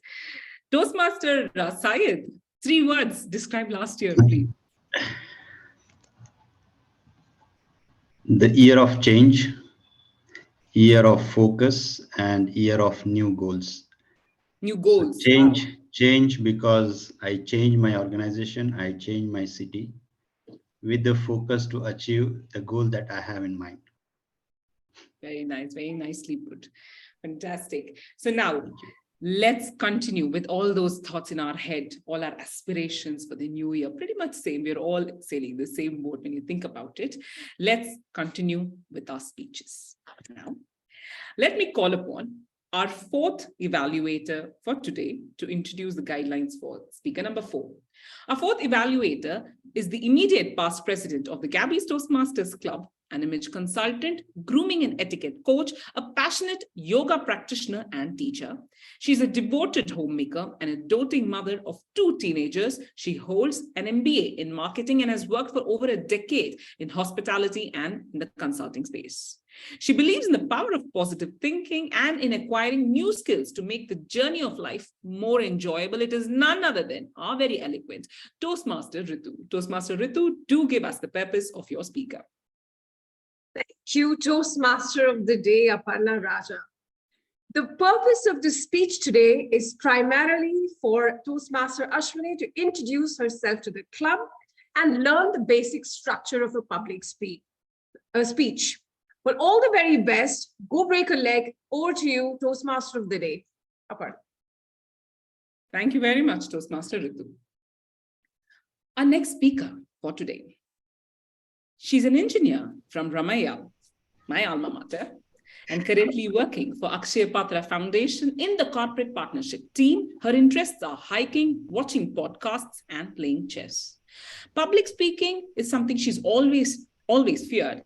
Toastmaster Syed, 3 words, describe last year, please. The year of change, year of focus, and year of new goals. New goals. So change because I changed my organization, I changed my city with the focus to achieve the goal that I have in mind. Very nice, very nicely put. Fantastic. So now let's continue with all those thoughts in our head, all our aspirations for the new year. Pretty much same. We're all sailing the same boat when you think about it. Let's continue with our speeches. Now, let me call upon our 4th evaluator for today to introduce the guidelines for speaker number 4. Our 4th evaluator is the immediate past president of the Gabbys Toastmasters Club, an image consultant, grooming and etiquette coach, a passionate yoga practitioner and teacher. She's a devoted homemaker and a doting mother of 2 teenagers. She holds an MBA in marketing and has worked for over a decade in hospitality and in the consulting space. She believes in the power of positive thinking and in acquiring new skills to make the journey of life more enjoyable. It is none other than our very eloquent Toastmaster Ritu. Toastmaster Ritu, do give us the purpose of your speaker. Thank you, Toastmaster of the Day, Aparna Raja. The purpose of this speech today is primarily for Toastmaster Ashwini to introduce herself to the club and learn the basic structure of a public speech. Well, all the very best. Go break a leg. Over to you, Toastmaster of the Day, Aparna. Thank you very much, Toastmaster Ritu. Our next speaker for today. She's an engineer from Ramaiah, my alma mater, and currently working for Akshaya Patra Foundation in the corporate partnership team. Her interests are hiking, watching podcasts, and playing chess. Public speaking is something she's always feared,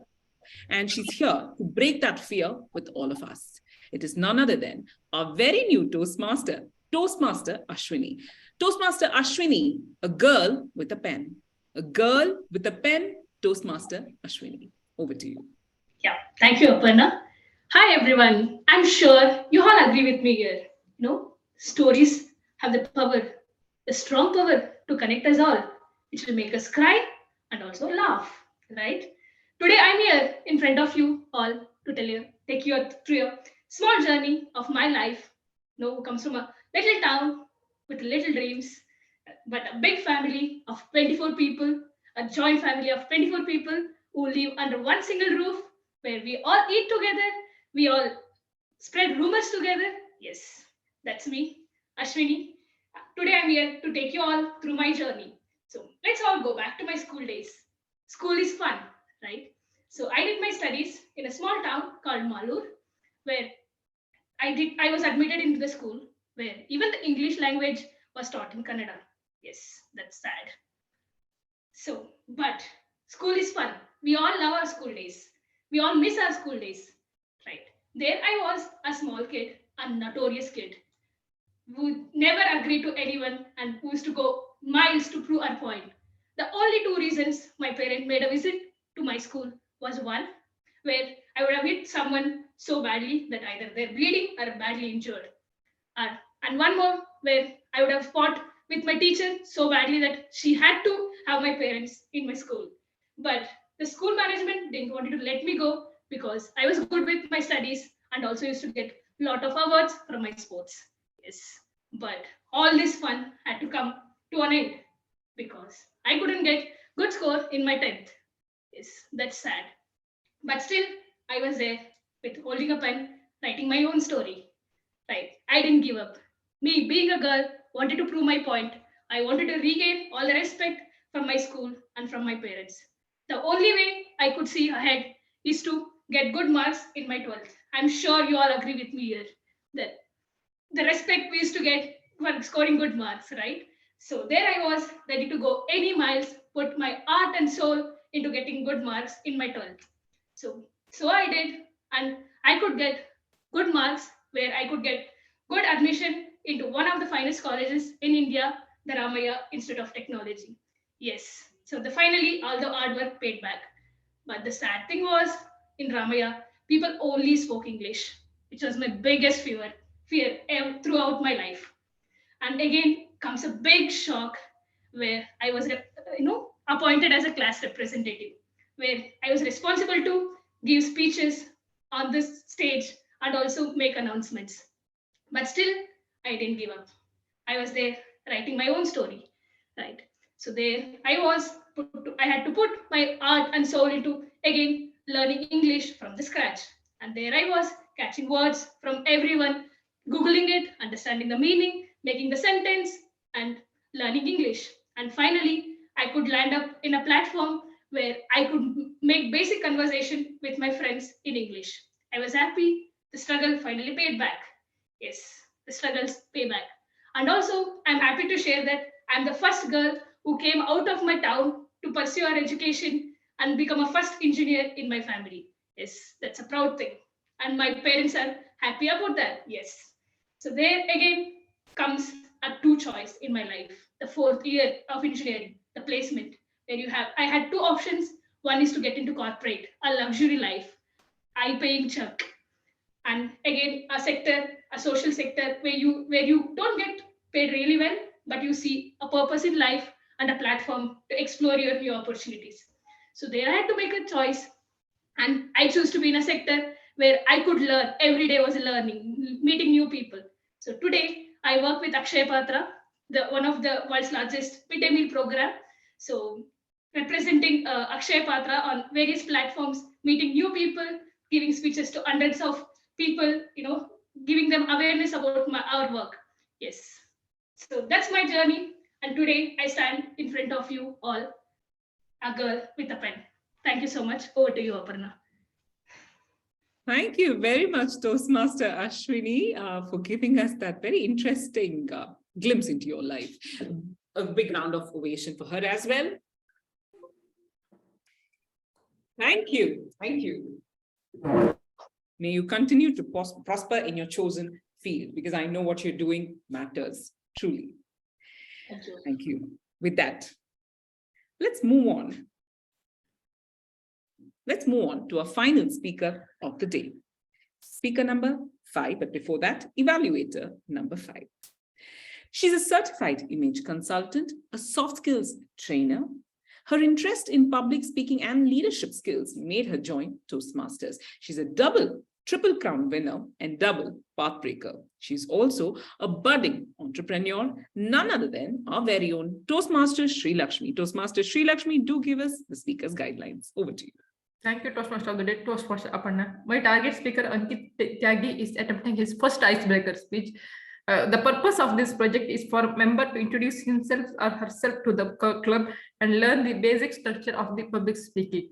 and she's here to break that fear with all of us. It is none other than our very new Toastmaster Ashwini. Toastmaster Ashwini, a girl with a pen. A girl with a pen, Toastmaster Ashwini. Over to you. Yeah, thank you, Aparna. Hi, everyone. I'm sure you all agree with me here. Stories have the power, the strong power to connect us all, which will make us cry and also laugh, right? Today, I'm here in front of you all to take you through a small journey of my life. Who comes from a little town with little dreams, but a big family of 24 people, a joint family of 24 people who live under one single roof, where we all eat together, we all spread rumors together. Yes, that's me, Ashwini. Today I'm here to take you all through my journey. So let's all go back to my school days. School is fun, right? So I did my studies in a small town called Malur, where I was admitted into the school where even the English language was taught in Kannada. Yes, that's sad. So, but school is fun. We all love our school days. We all miss our school days, right? There I was, a small kid, a notorious kid, who never agreed to anyone and who used to go miles to prove our point. The only two reasons my parent made a visit to my school was one, where I would have hit someone so badly that either they're bleeding or badly injured. And one more, where I would have fought with my teacher so badly that she had to have my parents in my school. But the school management didn't want to let me go because I was good with my studies and also used to get a lot of awards from my sports. Yes, but all this fun had to come to an end because I couldn't get good score in my 10th. Yes, that's sad. But still, I was there with holding a pen, writing my own story. Right, I didn't give up. Me, being a girl, wanted to prove my point. I wanted to regain all the respect from my school and from my parents. The only way I could see ahead is to get good marks in my 12th. I'm sure you all agree with me here that the respect we used to get for scoring good marks, right? So there I was, ready to go any miles, put my heart and soul into getting good marks in my 12th. So I did, and I could get good marks where I could get good admission into one of the finest colleges in India, the Ramaya Institute of Technology. Yes, so finally all the hard work paid back. But the sad thing was, in Ramaya, people only spoke English, which was my biggest fear throughout my life. And again comes a big shock where I was, appointed as a class representative, where I was responsible to give speeches on this stage and also make announcements. But still, I didn't give up. I was there writing my own story, right? So there I was, I had to put my heart and soul into, again, learning English from the scratch. And there I was, catching words from everyone, Googling it, understanding the meaning, making the sentence, and learning English. And finally, I could land up in a platform where I could make basic conversation with my friends in English. I was happy. The struggle finally paid back. Yes, the struggles pay back. And also, I'm happy to share that I'm the first girl who came out of my town to pursue her education and become a first engineer in my family. Yes, that's a proud thing. And my parents are happy about that. Yes. So there again comes a two choice in my life. The 4th year of engineering, the placement, where I had two options. One is to get into corporate, a luxury life, high-paying chunk, and again a social sector where you don't get paid really well, but you see a purpose in life and a platform to explore your new opportunities. So there I had to make a choice, and I chose to be in a sector where I could learn. Every day was a learning, meeting new people. So today I work with Akshaya Patra, one of the world's largest midday meal program. So representing Akshaya Patra on various platforms, meeting new people, giving speeches to hundreds of people, giving them awareness about our work. Yes. So that's my journey. And today I stand in front of you all, a girl with a pen. Thank you so much. Over to you, Aparna. Thank you very much, Toastmaster Ashwini, for giving us that very interesting glimpse into your life. A big round of ovation for her as well. Thank you. Thank you. May you continue to prosper in your chosen field, because I know what you're doing matters, truly. Thank you. Thank you. With that, let's move on. Let's move on to our final speaker of the day. Speaker number 5, but before that, evaluator number 5. She's a certified image consultant, a soft skills trainer. Her interest in public speaking and leadership skills made her join Toastmasters. She's a double, triple crown winner and double pathbreaker. She's also a budding entrepreneur, none other than our very own Toastmaster Sri Lakshmi. Toastmaster Sri Lakshmi, do give us the speaker's guidelines. Over to you. Thank you, Toastmaster of the Day, Toastmaster Aparna. My target speaker, Ankit Tyagi, is attempting his first icebreaker speech. The purpose of this project is for a member to introduce himself or herself to the club and learn the basic structure of the public speaking.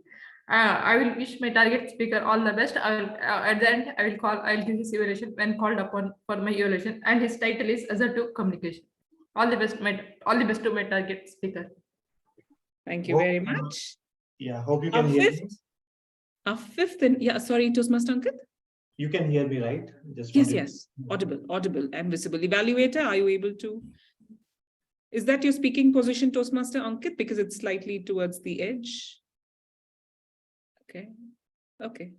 I will wish my target speaker all the best. At the end, I'll give his evaluation when called upon for my evaluation, and his title is Assertive Communication. All the best to my target speaker. Thank you very much. Yeah, hope you can hear me. Our fifth, sorry, Toastmaster Ankit. You can hear me, right? Yes. Audible and visible. Evaluator, are you able to? Is that your speaking position, Toastmaster Ankit? Because it's slightly towards the edge. Okay.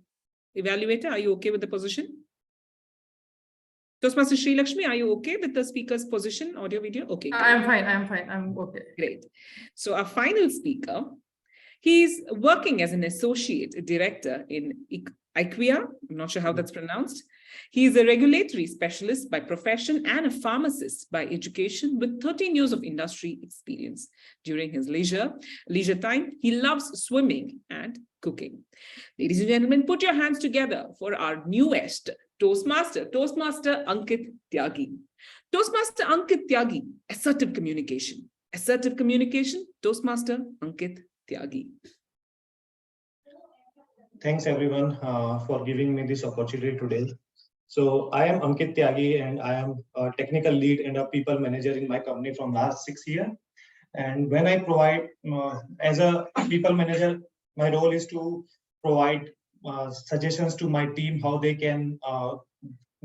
Evaluator, are you okay with the position? Toastmaster Sri Lakshmi, are you okay with the speaker's position, audio, video? Okay. I'm fine. I'm okay. Great. So our final speaker, he's working as an associate director in IQVIA. I'm not sure how that's pronounced. He is a regulatory specialist by profession and a pharmacist by education with 13 years of industry experience. During his leisure time, he loves swimming and cooking. Ladies and gentlemen, put your hands together for our newest Toastmaster Ankit Tyagi. Toastmaster Ankit Tyagi, assertive communication. Assertive communication, Toastmaster Ankit Tyagi. Thanks everyone for giving me this opportunity today. So I am Ankit Tyagi and I am a technical lead and a people manager in my company from last 6 years. And when I provide as a people manager, my role is to provide suggestions to my team how they can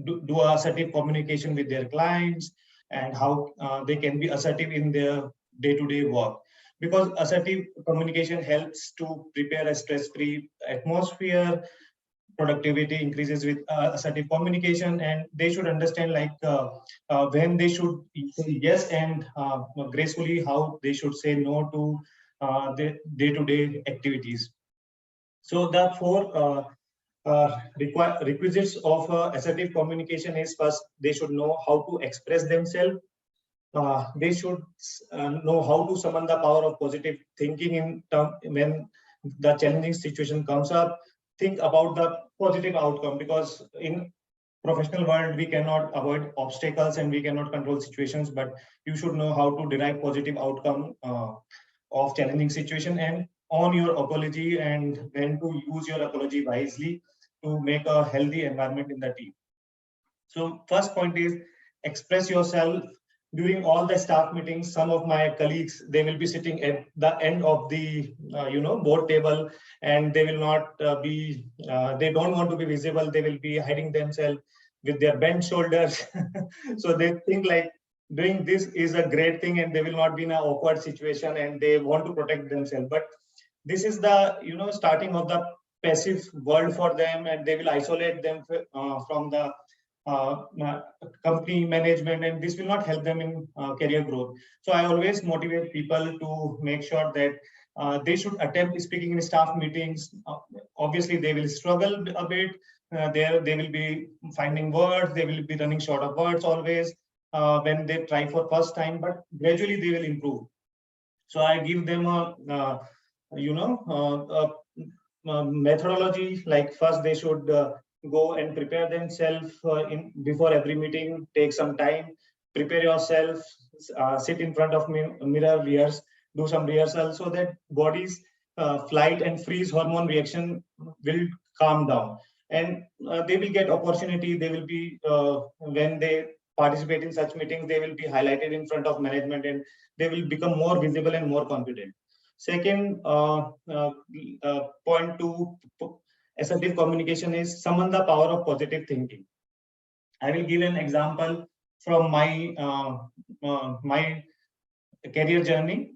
do assertive communication with their clients and how they can be assertive in their day-to-day work. Because assertive communication helps to prepare a stress-free atmosphere, productivity increases with assertive communication, and they should understand when they should say yes and gracefully how they should say no to the day-to-day activities. So the 4 requisites of assertive communication is: first, they should know how to express themselves. They should know how to summon the power of positive thinking when the challenging situation comes up. Think about the positive outcome, because in professional world we cannot avoid obstacles and we cannot control situations, but you should know how to derive positive outcome of challenging situation and on your apology, and when to use your apology wisely to make a healthy environment in the team. So first point is express yourself. During all the staff meetings, some of my colleagues, they will be sitting at the end of the board table, and they will not they don't want to be visible. They will be hiding themselves with their bent shoulders. So they think like doing this is a great thing and they will not be in an awkward situation and they want to protect themselves. But this is the starting of the passive world for them, and they will isolate them from the company management, and this will not help them in career growth. So I always motivate people to make sure that they should attempt speaking in staff meetings. Obviously they will struggle a bit. They will be finding words, they will be running short of words always when they try for first time, but gradually they will improve. So I give them a methodology. Like first they should go and prepare themselves before every meeting. Take some time, prepare yourself, sit in front of mirror, do some rehearsal, so that body's flight and freeze hormone reaction will calm down. and they will get opportunity. They will be, when they participate in such meetings, they will be highlighted in front of management, and they will become more visible and more confident. Second point to assertive communication is summon the power of positive thinking. I will give an example from my my career journey.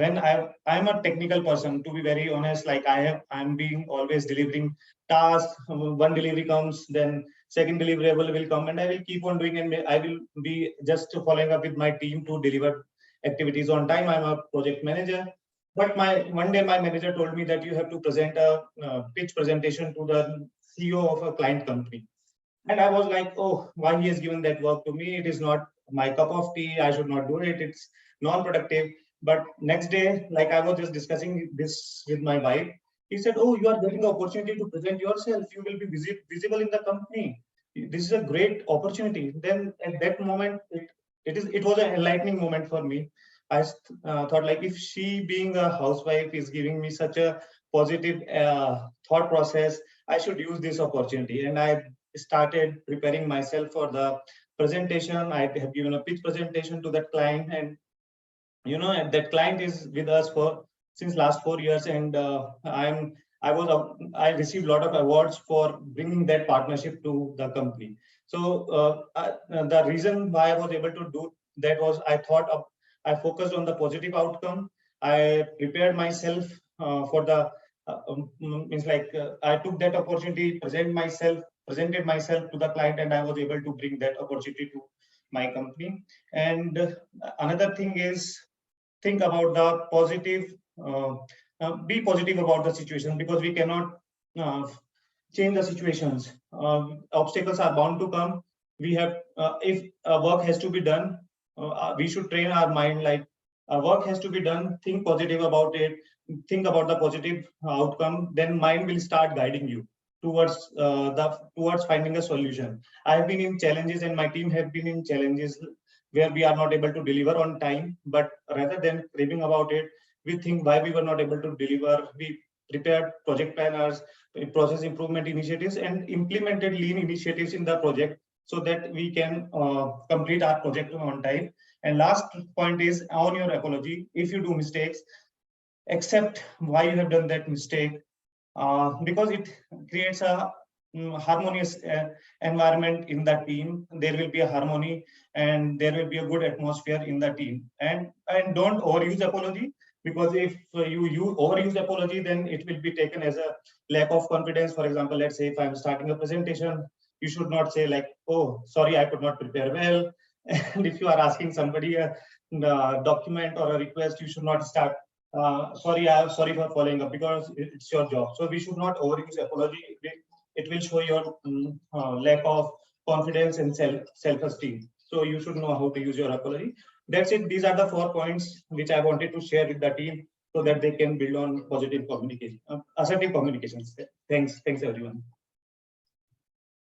When I'm a technical person, to be very honest, like I'm being always delivering tasks. One delivery comes, then second deliverable will come, and I will keep on doing, and I will be just following up with my team to deliver activities on time. I'm a project manager. But one day my manager told me that you have to present a pitch presentation to the CEO of a client company. And I was like, oh, why he has given that work to me? It is not my cup of tea. I should not do it. It's non-productive. But next day, like I was just discussing this with my wife, he said, oh, you are getting the opportunity to present yourself. You will be visible in the company. This is a great opportunity. Then at that moment, it was an enlightening moment for me. I thought, like, if she, being a housewife, is giving me such a positive thought process, I should use this opportunity. And I started preparing myself for the presentation. I have given a pitch presentation to that client, and that client is with us for since last 4 years, and I received a lot of awards for bringing that partnership to the company. So the reason why I was able to do that was I focused on the positive outcome. I prepared myself for the I took that opportunity, presented myself to the client, and I was able to bring that opportunity to my company. And another thing is, think about the positive, be positive about the situation, because we cannot change the situations. Obstacles are bound to come. We have, if work has to be done, we should train our mind like work has to be done. Think positive about it. Think about the positive outcome. Then mind will start guiding you towards towards finding a solution. I have been in challenges, and my team have been in challenges where we are not able to deliver on time. But rather than raving about it, we think why we were not able to deliver. We prepared project planners, process improvement initiatives, and implemented lean initiatives in the project so that we can complete our project on time. And last point is on your apology. If you do mistakes, accept why you have done that mistake, because it creates a harmonious environment in the team. There will be a harmony, and there will be a good atmosphere in the team. And don't overuse apology, because if you overuse apology, then it will be taken as a lack of confidence. For example, let's say if I'm starting a presentation, you should not say like, oh, sorry, I could not prepare well. And if you are asking somebody a document or a request, you should not start, sorry, I'm sorry for following up, because it's your job. So we should not overuse apology. It will show your lack of confidence and self-esteem. So you should know how to use your apology. That's it. These are the 4 points which I wanted to share with the team so that they can build on positive communication, assertive communications. Thanks everyone.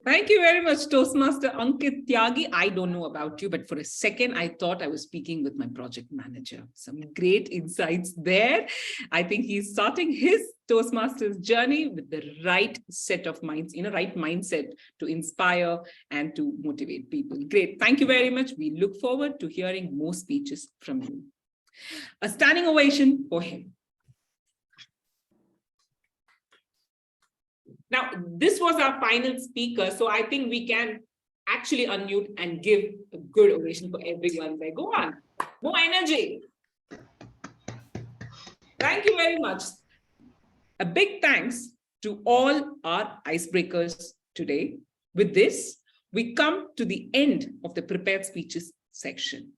Thank you very much, Toastmaster Ankit Tyagi. I don't know about you, but for a second, I thought I was speaking with my project manager. Some great insights there. I think he's starting his Toastmasters journey with the right set of minds, right mindset to inspire and to motivate people. Great. Thank you very much. We look forward to hearing more speeches from you. A standing ovation for him. Now, this was our final speaker, so I think we can actually unmute and give a good ovation for everyone. There, go on, more energy. Thank you very much. A big thanks to all our icebreakers today. With this, we come to the end of the prepared speeches section.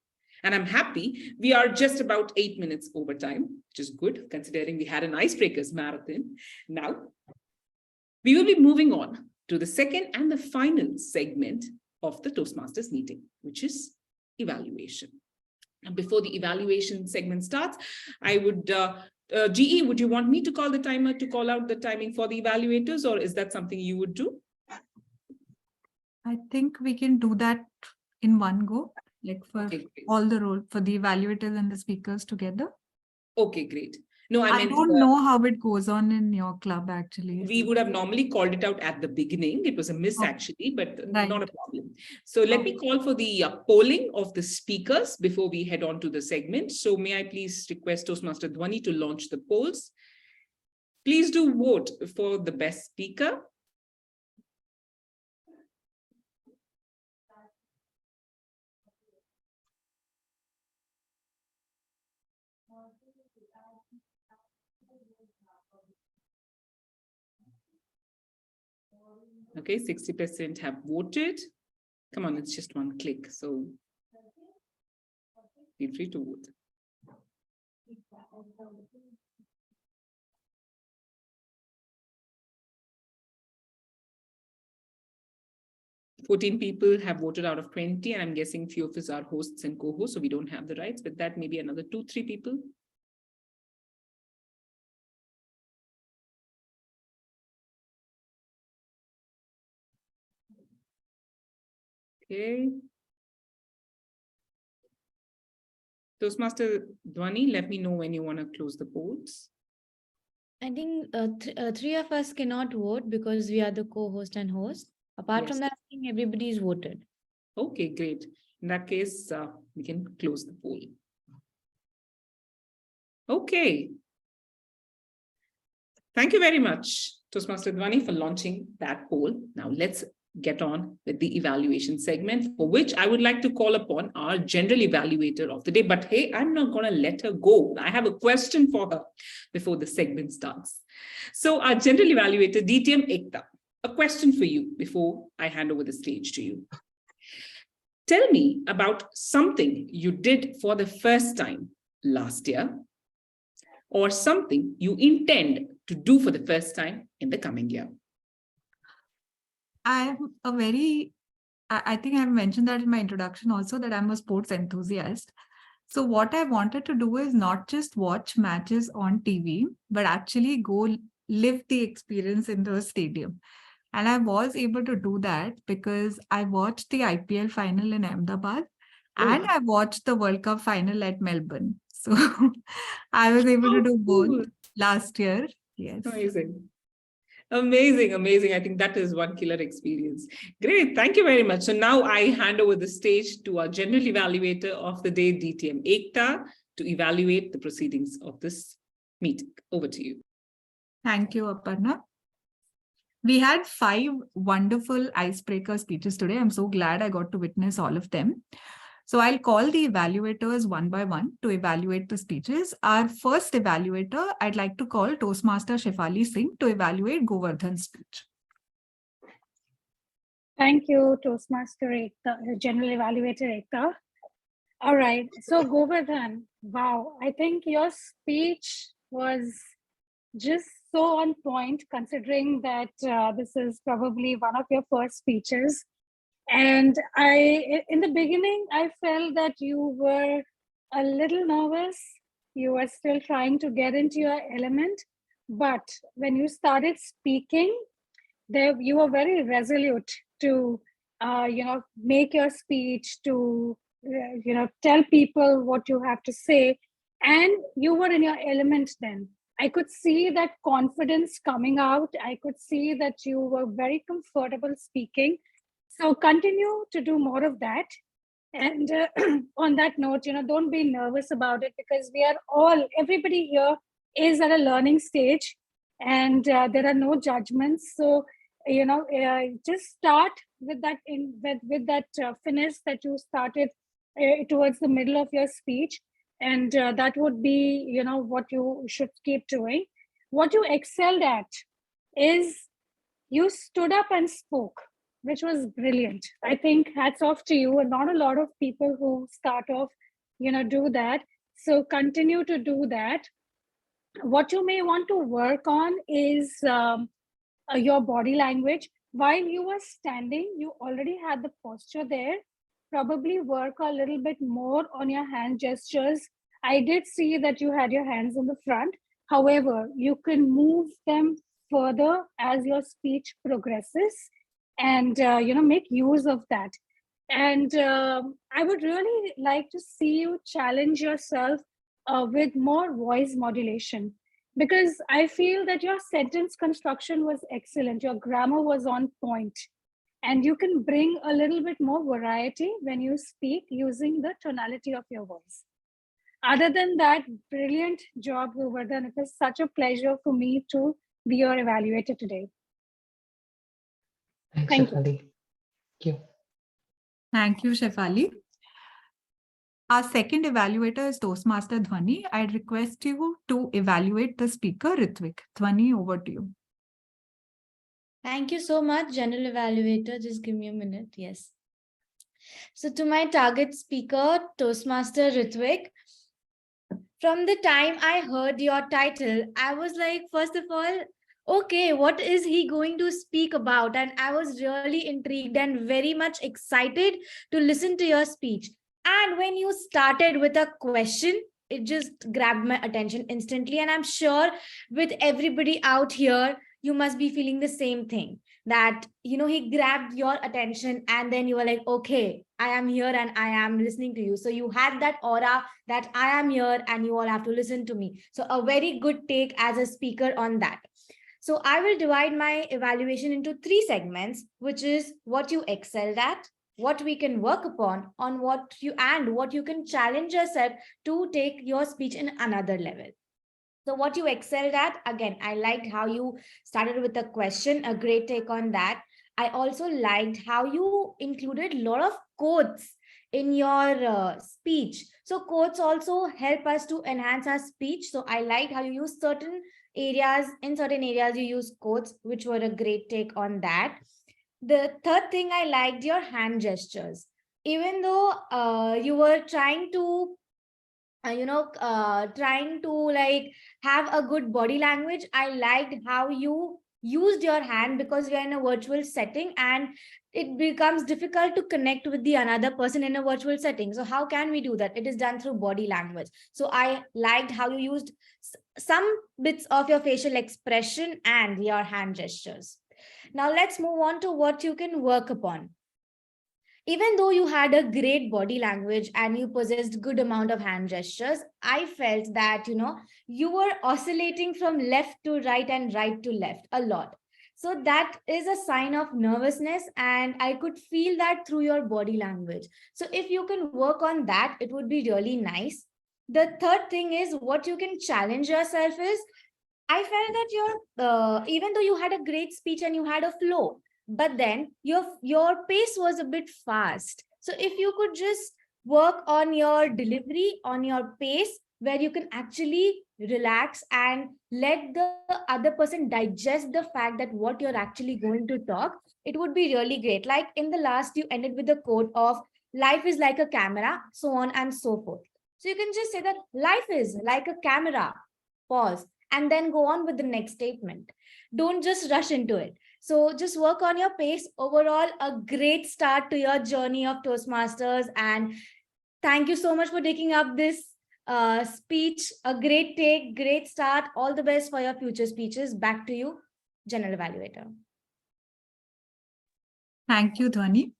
And I'm happy we are just about 8 minutes over time, which is good considering we had an icebreakers marathon. Now, we will be moving on to the second and the final segment of the Toastmasters meeting, which is evaluation. And before the evaluation segment starts, I would, GE, would you want me to call the timer to call out the timing for the evaluators, or is that something you would do? I think we can do that in one go, like for all the role, for the evaluators and the speakers together. Okay, great. No, I don't know how it goes on in your club, actually. We would have normally called it out at the beginning. It was a miss, actually, but not a problem. So let me call for the polling of the speakers before we head on to the segment. So may I please request Toastmaster Dhwani to launch the polls. Please do vote for the best speaker. Okay, 60% have voted. Come on, it's just one click. So feel free to vote. "14 people have voted out of 20, and I'm guessing few of us are hosts and co-hosts, so we don't have the rights. With that, maybe another 2-3 people. Okay. Toastmaster Dhwani, let me know when you want to close the polls. I think 3 of us cannot vote because we are the co-host and host. Apart from that, I think everybody's voted. Okay, great. In that case, we can close the poll. Okay. Thank you very much, Toastmaster Dhwani, for launching that poll. Now let's get on with the evaluation segment, for which I would like to call upon our general evaluator of the day. But hey, I'm not going to let her go. I have a question for her before the segment starts. So our general evaluator, DTM Ekta, a question for you before I hand over the stage to you. Tell me about something you did for the first time last year, or something you intend to do for the first time in the coming year. I think I've mentioned that in my introduction also, that I'm a sports enthusiast. So what I wanted to do is not just watch matches on TV, but actually go live the experience in the stadium. And I was able to do that because I watched the IPL final in Ahmedabad and I watched the World Cup final at Melbourne. So I was able to do both last year. Yes. Amazing. Amazing, amazing. I think that is one killer experience. Great. Thank you very much. So now I hand over the stage to our general evaluator of the day, DTM Ekta, to evaluate the proceedings of this meeting. Over to you. Thank you, Aparna. We had 5 wonderful icebreaker speeches today. I'm so glad I got to witness all of them. So I'll call the evaluators one by one to evaluate the speeches. Our first evaluator, I'd like to call Toastmaster Shefali Singh to evaluate Govardhan's speech. Thank you, Toastmaster Ekta, General Evaluator Ekta. All right, so Govardhan, wow, I think your speech was just so on point, considering that this is probably one of your first speeches. And in the beginning, I felt that you were a little nervous. You were still trying to get into your element. But when you started speaking, you were very resolute to, make your speech, to, tell people what you have to say. And you were in your element then. I could see that confidence coming out. I could see that you were very comfortable speaking. So continue to do more of that. And on that note, don't be nervous about it, because everybody here is at a learning stage, and there are no judgments. So, just start with that finish that you started towards the middle of your speech. And that would be, what you should keep doing. What you excelled at is you stood up and spoke, which was brilliant. I think hats off to you. And not a lot of people who start off, do that. So continue to do that. What you may want to work on is your body language. While you were standing, you already had the posture there. Probably work a little bit more on your hand gestures. I did see that you had your hands in the front. However, you can move them further as your speech progresses, and make use of that. And I would really like to see you challenge yourself with more voice modulation. because I feel that your sentence construction was excellent. Your grammar was on point, and you can bring a little bit more variety when you speak using the tonality of your voice. Other than that, brilliant job, Govardhan. It was such a pleasure for me to be your evaluator today. Thanks, Thank you. Shefali. Thank you. Thank you, Shefali. Our second evaluator is Toastmaster Dhwani. I'd request you to evaluate the speaker, Ritvik. Dhwani, over to you. Thank you so much, General Evaluator. Just give me a minute. Yes. So to my target speaker, Toastmaster Ritvik, from the time I heard your title, I was like, first of all, okay, what is he going to speak about? And I was really intrigued and very much excited to listen to your speech. And when you started with a question, it just grabbed my attention instantly. And I'm sure with everybody out here, you must be feeling the same thing, that, you know, he grabbed your attention and then you were like, okay, I am here and I am listening to you. So you had that aura that I am here and you all have to listen to me. So a very good take as a speaker on that. So I will divide my evaluation into 3 segments, which is what you excelled at, what we can work upon, on what you can challenge yourself to take your speech in another level. So what you excelled at, again, I liked how you started with a question, a great take on that. I also liked how you included a lot of quotes in your speech. So quotes also help us to enhance our speech. So I liked how you use certain areas you use quotes, which were a great take on that. The third thing I liked, your hand gestures. Even though you were trying to trying to like have a good body language, I liked how you used your hand, because we are in a virtual setting and it becomes difficult to connect with the another person in a virtual setting. So how can we do that? It is done through body language. So I liked how you used some bits of your facial expression and your hand gestures. Now let's move on to what you can work upon. Even though you had a great body language and you possessed good amount of hand gestures, I felt that, you were oscillating from left to right and right to left a lot. So that is a sign of nervousness, and I could feel that through your body language. So if you can work on that, it would be really nice. The third thing is what you can challenge yourself is, I felt that even though you had a great speech and you had a flow, but then your pace was a bit fast. So if you could just work on your delivery, on your pace, where you can actually relax and let the other person digest the fact that what you're actually going to talk, it would be really great. Like in the last, you ended with the quote of life is like a camera, so on and so forth. So you can just say that life is like a camera, pause, and then go on with the next statement. Don't just rush into it. So just work on your pace. Overall, a great start to your journey of Toastmasters. And thank you so much for taking up this speech. A great take, great start. All the best for your future speeches. Back to you, General Evaluator. Thank you, Dhwani.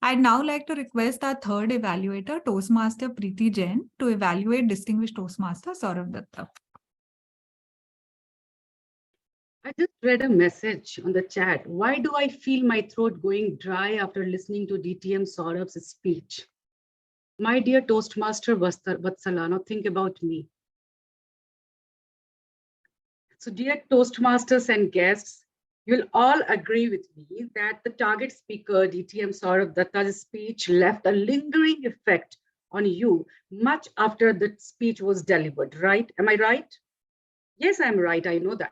I'd now like to request our third evaluator, Toastmaster Preeti Jain, to evaluate Distinguished Toastmaster Saurav Datta. I just read a message on the chat. Why do I feel my throat going dry after listening to DTM Saurav's speech? My dear Toastmaster Vatsala, now think about me. So dear Toastmasters and guests, you'll all agree with me that the target speaker, DTM Saurav Datta's speech left a lingering effect on you much after the speech was delivered, right? Am I right? Yes, I'm right, I know that.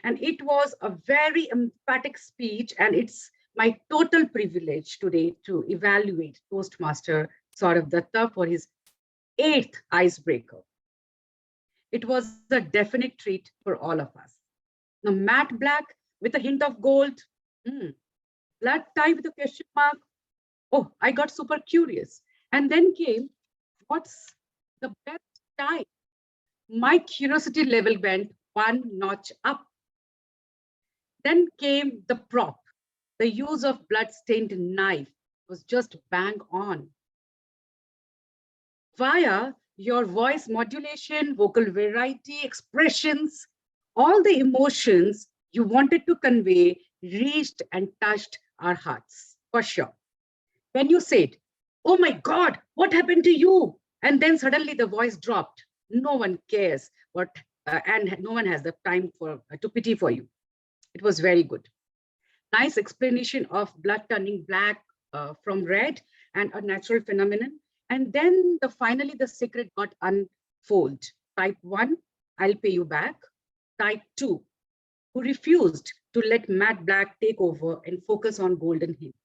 And it was a very emphatic speech, and it's my total privilege today to evaluate Toastmaster Saurav Datta for his 8th icebreaker. It was a definite treat for all of us. Now, matte black with a hint of gold, blood tie with a question mark. Oh, I got super curious. And then came, what's the best tie? My curiosity level went 1 notch up. Then came the prop. The use of blood-stained knife was just bang on. Via Your voice modulation, vocal variety, expressions, all the emotions you wanted to convey reached and touched our hearts, for sure. When you said, "Oh my God, what happened to you?" And then suddenly the voice dropped. No one cares and no one has the time to pity for you. It was very good. Nice explanation of blood turning black from red and a natural phenomenon. And then finally the secret got unfold. Type 1, I'll pay you back. Type 2, who refused to let matte black take over and focus on golden hint.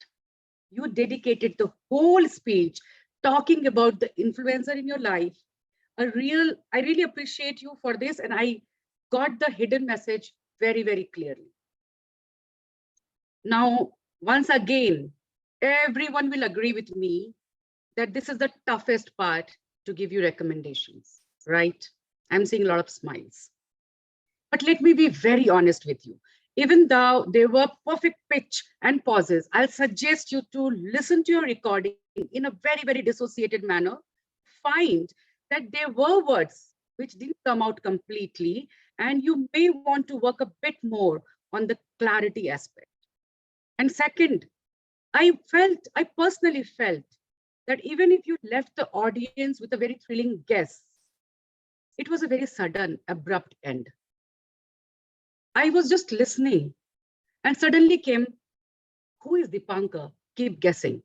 You dedicated the whole speech talking about the influencer in your life. I really appreciate you for this, and I got the hidden message very, very clearly. Now, once again, everyone will agree with me that this is the toughest part to give you recommendations, right? I'm seeing a lot of smiles. But let me be very honest with you. Even though there were perfect pitch and pauses, I'll suggest you to listen to your recording in a very, very dissociated manner. Find that there were words which didn't come out completely, and you may want to work a bit more on the clarity aspect. And second, I personally felt that even if you left the audience with a very thrilling guess, it was a very sudden, abrupt end. I was just listening and suddenly came, who is Dipankar? Keep guessing.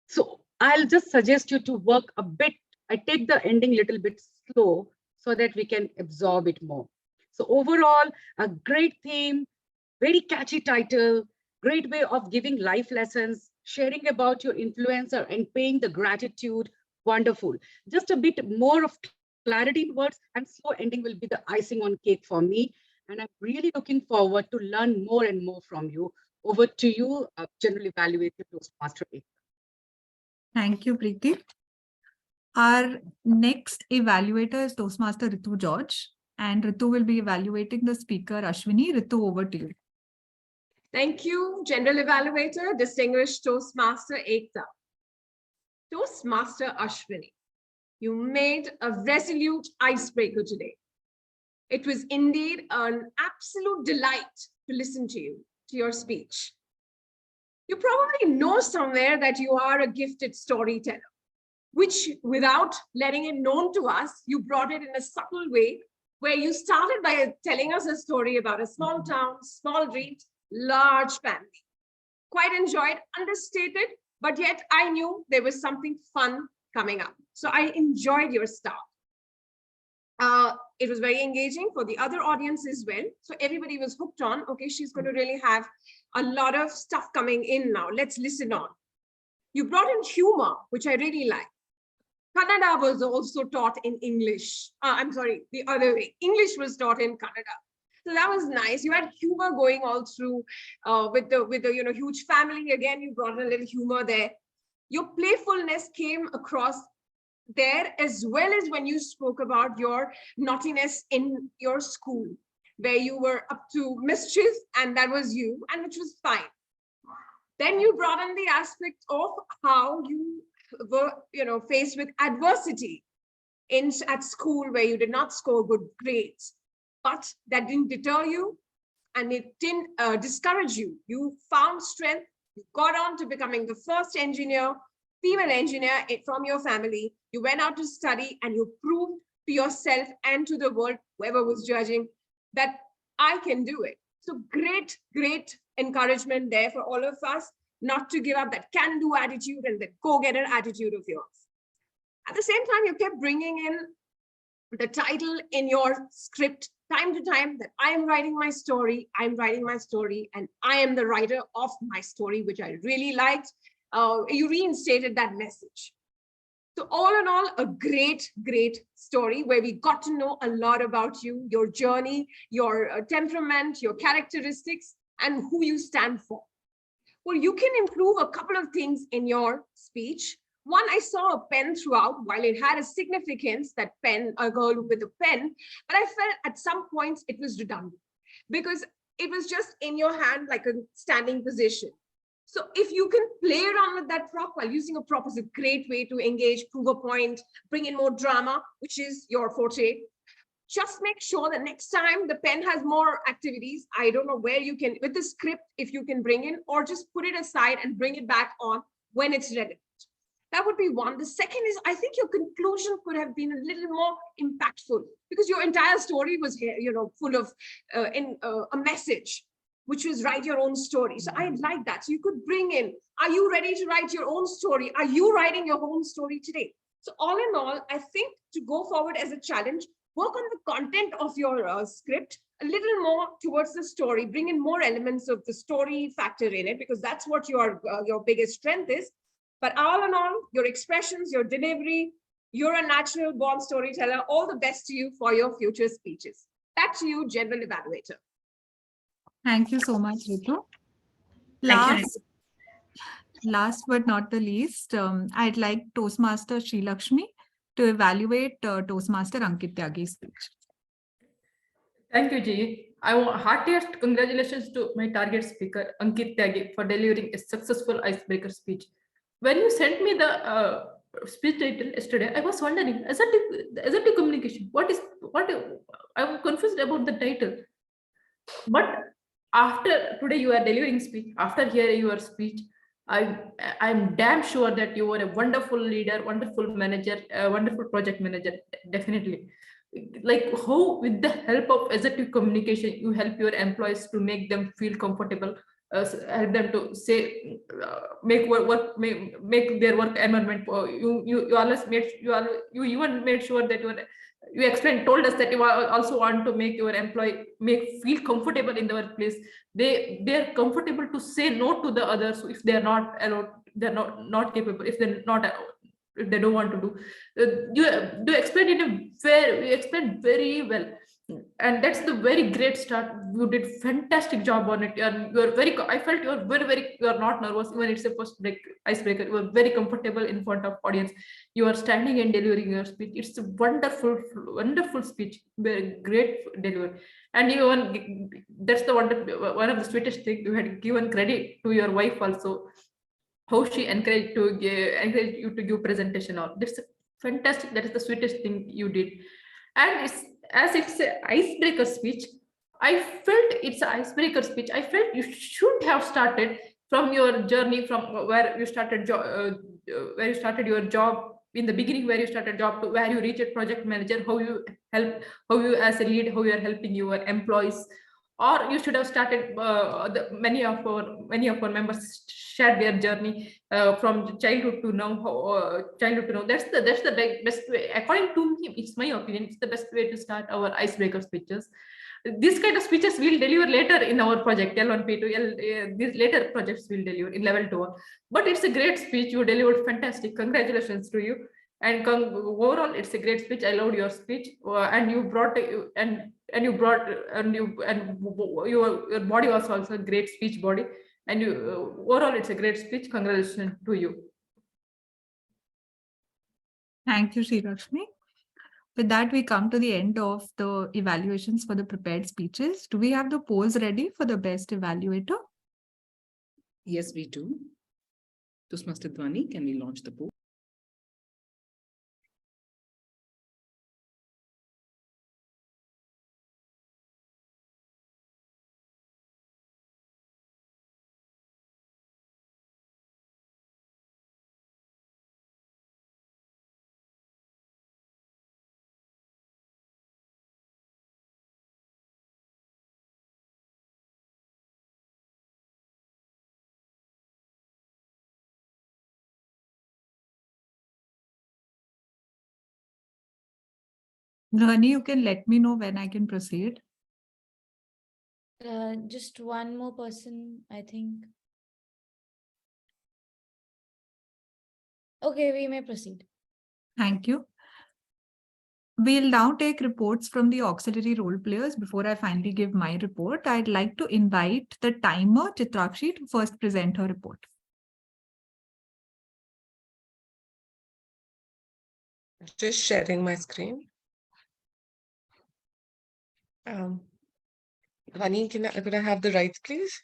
So I'll just suggest you to work a bit. I take the ending a little bit slow so that we can absorb it more. So overall, a great theme, very catchy title, great way of giving life lessons, sharing about your influencer and paying the gratitude. Wonderful. Just a bit more of clarity in words, and slow ending will be the icing on cake for me. And I'm really looking forward to learn more and more from you. Over to you, General Evaluator Toastmaster. Thank you, Preeti. Our next evaluator is Toastmaster Ritu George, and Ritu will be evaluating the speaker, Ashwini. Ritu, over to you. Thank you, General Evaluator, Distinguished Toastmaster Ekta. Toastmaster Ashwini, you made a resolute icebreaker today. It was indeed an absolute delight to listen to you, to your speech. You probably know somewhere that you are a gifted storyteller, which without letting it known to us, you brought it in a subtle way, where you started by telling us a story about a small town, small dreams, large family. Quite enjoyed, understated, but yet I knew there was something fun coming up. So I enjoyed your start. It was very engaging for the other audience as well. So everybody was hooked on, okay, she's going to really have a lot of stuff coming in now. Let's listen on. You brought in humor, which I really like. Kannada was also taught in English. I'm sorry, the other way. English was taught in Kannada. So that was nice. You had humor going all through with the huge family. Again, you brought a little humor there. Your playfulness came across there, as well as when you spoke about your naughtiness in your school, where you were up to mischief, and that was you, and which was fine. Then you brought in the aspect of how you were, faced with adversity at school, where you did not score good grades, but that didn't deter you, and it didn't discourage you. You found strength. You got on to becoming the first engineer, female engineer from your family. You went out to study, and you proved to yourself and to the world, whoever was judging, that I can do it. So great, great encouragement there for all of us, not to give up that can-do attitude and the go-getter attitude of yours. At the same time, you kept bringing in the title in your script time to time, that I am writing my story, I'm writing my story, and I am the writer of my story, which I really liked. You reinstated that message. So all in all, a great, great story where we got to know a lot about you, your journey, your temperament, your characteristics, and who you stand for. Well, you can improve a couple of things in your speech. One, I saw a pen throughout. While it had a significance, that pen, a girl with a pen, but I felt at some points it was redundant because it was just in your hand like a standing position. So if you can play around with that prop while using a prop is a great way to engage, prove a point, bring in more drama, which is your forte. Just make sure that next time the pen has more activities. I don't know where you can, with the script, if you can bring in, or just put it aside and bring it back on when it's relevant. That would be one. The second is, I think your conclusion could have been a little more impactful because your entire story was here, full of a message, which was write your own story. So I like that. So you could bring in, are you ready to write your own story? Are you writing your own story today? So all in all, I think to go forward as a challenge, work on the content of your script a little more towards the story, bring in more elements of the story factor in it, because that's what your biggest strength is. But all in all, your expressions, your delivery, you're a natural born storyteller. All the best to you for your future speeches. Back to you, General Evaluator. Thank you so much, Ritu. Thank you. Last but not the least, I'd like Toastmaster Sri Lakshmi to evaluate Toastmaster Ankit Tyagi's speech. Thank you, Ji. I want heartiest congratulations to my target speaker, Ankit Tyagi, for delivering a successful icebreaker speech. When you sent me the speech title yesterday, I was wondering, assertive communication, I'm confused about the title. But after today you are delivering speech, after hearing your speech, I'm damn sure that you are a wonderful leader, wonderful manager, wonderful project manager, definitely. Like how with the help of assertive communication, you help your employees to make them feel comfortable, help them to say, make their work environment. You always you even made sure that you told us that you also want to make your employee feel comfortable in the workplace. They're comfortable to say no to the others if they're not allowed, they're not capable, if they're not if they don't want to do. You explained very well, and that's the very great start. You did fantastic job on it, and I felt you're not nervous when it's a first icebreaker. You are very comfortable in front of audience. You are standing and delivering your speech. It's a wonderful speech, very great delivery. And that's the one of the sweetest thing. You had given credit to your wife also, how she encouraged you to give presentation. All that's fantastic. That is the sweetest thing you did. And it's an icebreaker speech. I felt it's an icebreaker speech. I felt you should have started from your journey, from where you started your job in the beginning, where you started job, to where you reached project manager, how you as a lead, how you are helping your employees. Or you should have started. Many of our members shared their journey from childhood to now. That's the best way. According to me, it's my opinion. It's the best way to start our icebreaker speeches. This kind of speeches we'll deliver later in our project L1, P2, these later projects will deliver in level 2. But it's a great speech. You delivered fantastic. Congratulations to you. And overall, it's a great speech. I loved your speech, and you brought your body was also a great speech body. And overall, it's a great speech. Congratulations to you. Thank you, Sri Lakshmi. With that, we come to the end of the evaluations for the prepared speeches. Do we have the polls ready for the best evaluator? Yes, we do. Toastmaster Dhwani, can we launch the poll? Dhwani, you can let me know when I can proceed. Just one more person, I think. Okay, we may proceed. Thank you. We'll now take reports from the auxiliary role players. Before I finally give my report, I'd like to invite the timer, Chitrakshi, to first present her report. Just sharing my screen. Dhwani, could I have the rights, please?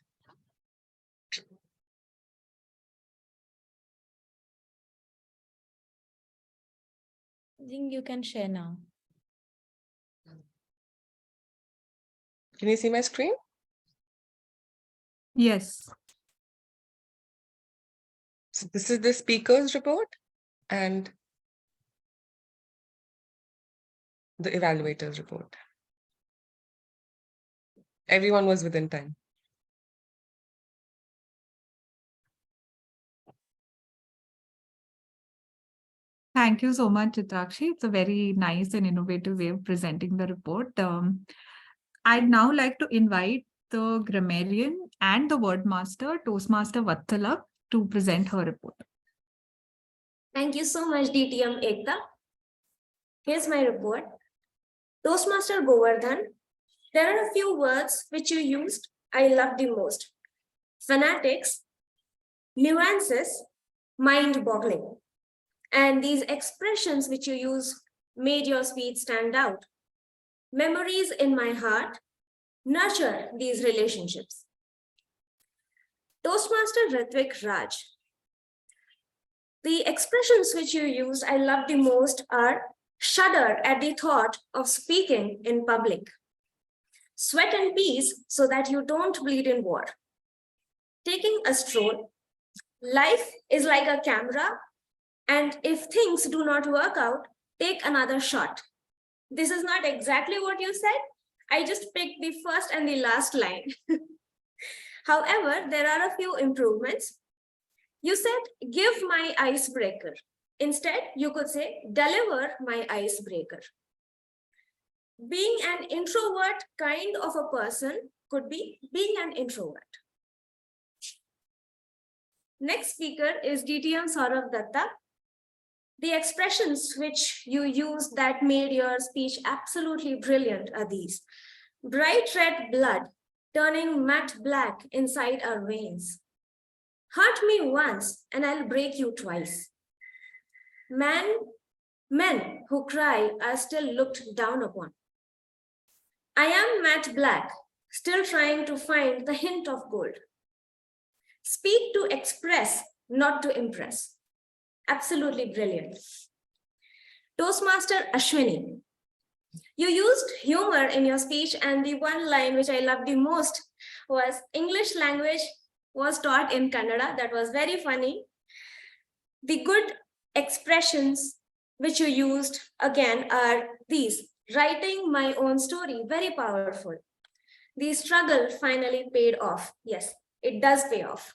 I think you can share now. Can you see my screen? Yes. So this is the speaker's report and the evaluator's report. Everyone was within time. Thank you so much, Chitrakshi. It's a very nice and innovative way of presenting the report. I'd now like to invite the grammarian and the word master, Toastmaster Vatsala, to present her report. Thank you so much, DTM Ekta. Here's my report. Toastmaster Govardhan, there are a few words which you used I love the most. Fanatics, nuances, mind-boggling. And these expressions which you use made your speech stand out. Memories in my heart nurture these relationships. Toastmaster Ritvik Raj. The expressions which you used I love the most are shudder at the thought of speaking in public. Sweat and peace so that you don't bleed in war. Taking a stroll. Life is like a camera, and if things do not work out, take another shot. This is not exactly what you said. I just picked the first and the last line. However, there are a few improvements. You said, give my icebreaker. Instead, you could say, deliver my icebreaker. Being an introvert kind of a person could be being an introvert. Next speaker is DTM Saurav Datta. The expressions which you used that made your speech absolutely brilliant are these. Bright red blood turning matte black inside our veins. Hurt me once and I'll break you twice. Men who cry are still looked down upon. I am matte black, still trying to find the hint of gold. Speak to express, not to impress. Absolutely brilliant. Toastmaster Ashwini. You used humor in your speech, and the one line which I loved the most was English language was taught in Kannada. That was very funny. The good expressions which you used again are these. Writing my own story, very powerful. The struggle finally paid off. Yes, it does pay off.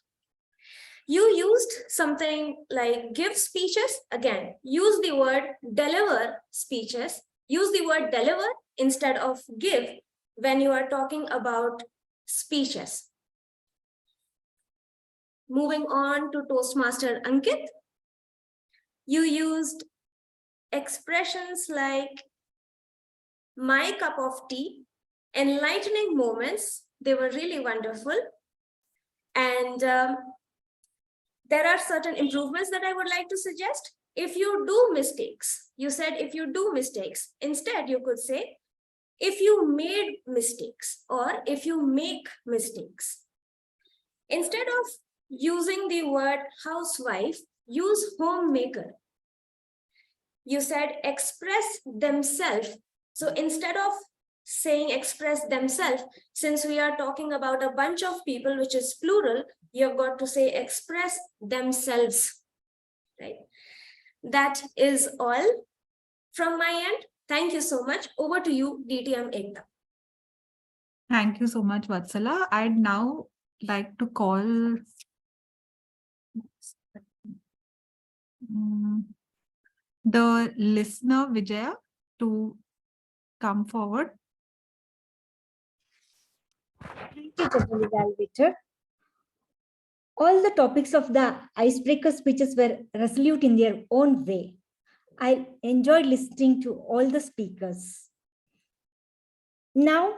You used something like give speeches. Again, use the word deliver speeches. Use the word deliver instead of give when you are talking about speeches. Moving on to Toastmaster Ankit. You used expressions like my cup of tea, enlightening moments. They were really wonderful. And there are certain improvements that I would like to suggest. If you do mistakes, you said if you do mistakes, instead you could say, if you made mistakes or if you make mistakes. Instead of using the word housewife, use homemaker. You said express themselves. So instead of saying express themselves, since we are talking about a bunch of people, which is plural, you've got to say express themselves, right? That is all from my end. Thank you so much. Over to you, DTM Ekta. Thank you so much, Vatsala. I'd now like to call the listener, Vijaya, to come forward. Thank you, General Evaluator. All the topics of the icebreaker speeches were resolute in their own way. I enjoyed listening to all the speakers. Now,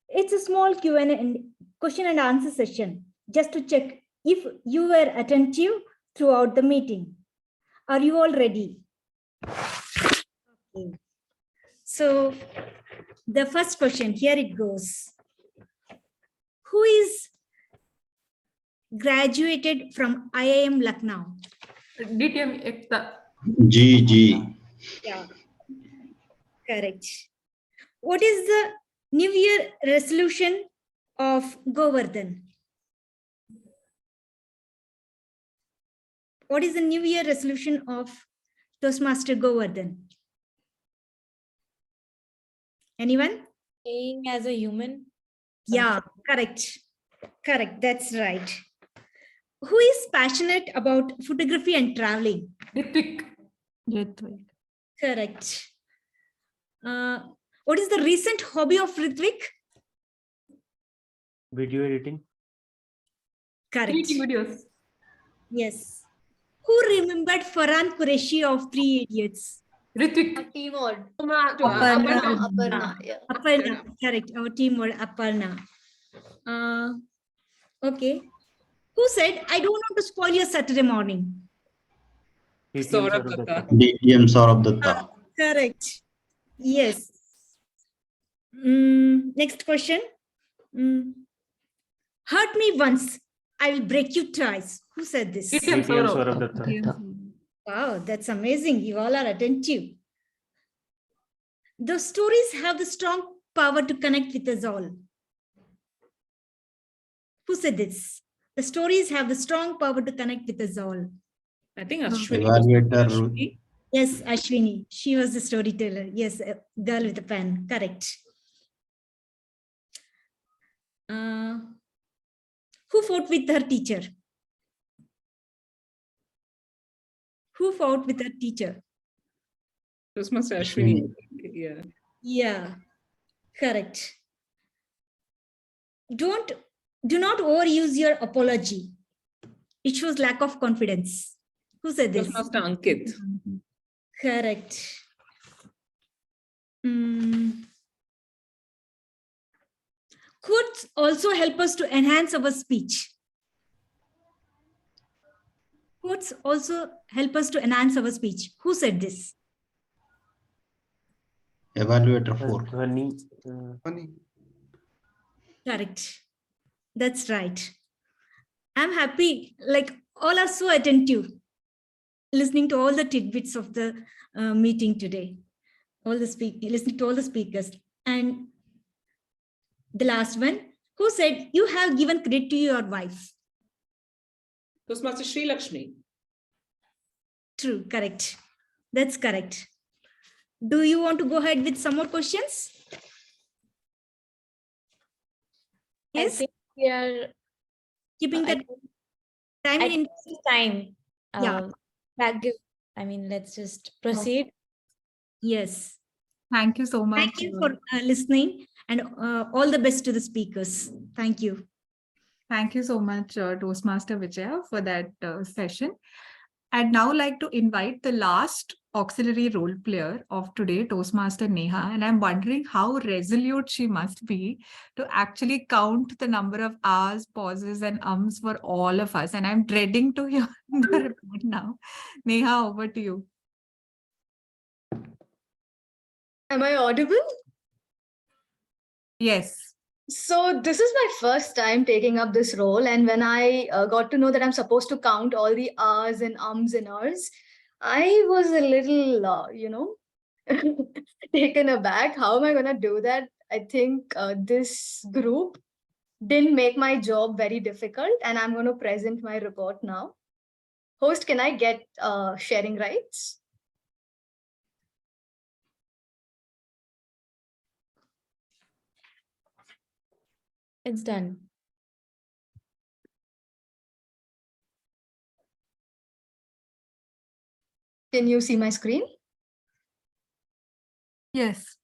it's a small Q&A and question and answer session, just to check if you were attentive throughout the meeting. Are you all ready? Okay. So, the first question, here it goes. Who is graduated from IIM Lucknow? DTM Ekta. G. Yeah. Correct. What is the New Year resolution of Govardhan? What is the New Year resolution of Toastmaster Govardhan? Anyone? Staying as a human. Yeah, correct. Correct. That's right. Who is passionate about photography and traveling? Ritvik. Correct. What is the recent hobby of Ritvik? Video editing. Correct. Creating videos. Yes. Who remembered Farhan Qureshi of Three Idiots? Ritvik. Team or Aparna. yeah. Aparna. Correct. Our team were Aparna. Okay. Who said, I don't want to spoil your Saturday morning? Saurabh Datta. DTM Saurabh Datta. Correct. Yes. Next question. Hurt me once, I will break you twice. Who said this? DTM Saurabh Datta. Wow, that's amazing. You all are attentive. The stories have the strong power to connect with us all. Who said this? The stories have the strong power to connect with us all. I think Ashwini. Evaluator. Yes, Ashwini. She was the storyteller. Yes, a girl with a pen. Correct. Who fought with her teacher? Who fought with her teacher? Toastmaster Ashwini. Yeah. Yeah, correct. Do not overuse your apology. It shows lack of confidence. Who said this? Toastmaster Ankit. Correct. Quotes also help us to enhance our speech. Quotes also help us to enhance our speech. Who said this? Evaluator 4. Correct. That's right. I'm happy, like all are so attentive, listening to all the tidbits of the meeting today, listening to all the speakers. And the last one, who said you have given credit to your wife? Toastmaster Sri Lakshmi. True, correct. That's correct. Do you want to go ahead with some more questions? Yes. I think we are keeping that time in time. Yeah. Let's just proceed. Yes. Thank you so much. Thank you for listening, and all the best to the speakers. Thank you. Thank you so much, Toastmaster Vijaya, for that session. I'd now like to invite the last auxiliary role player of today, Toastmaster Neha, and I'm wondering how resolute she must be to actually count the number of hours, pauses, and ums for all of us. And I'm dreading to hear the report now. Neha, over to you. Am I audible? Yes. So this is my first time taking up this role, and when I got to know that I'm supposed to count all the R's and ums and ers, I was a little, taken aback. How am I going to do that? I think this group didn't make my job very difficult, and I'm going to present my report now. Host, can I get sharing rights? It's done. Can you see my screen? Yes.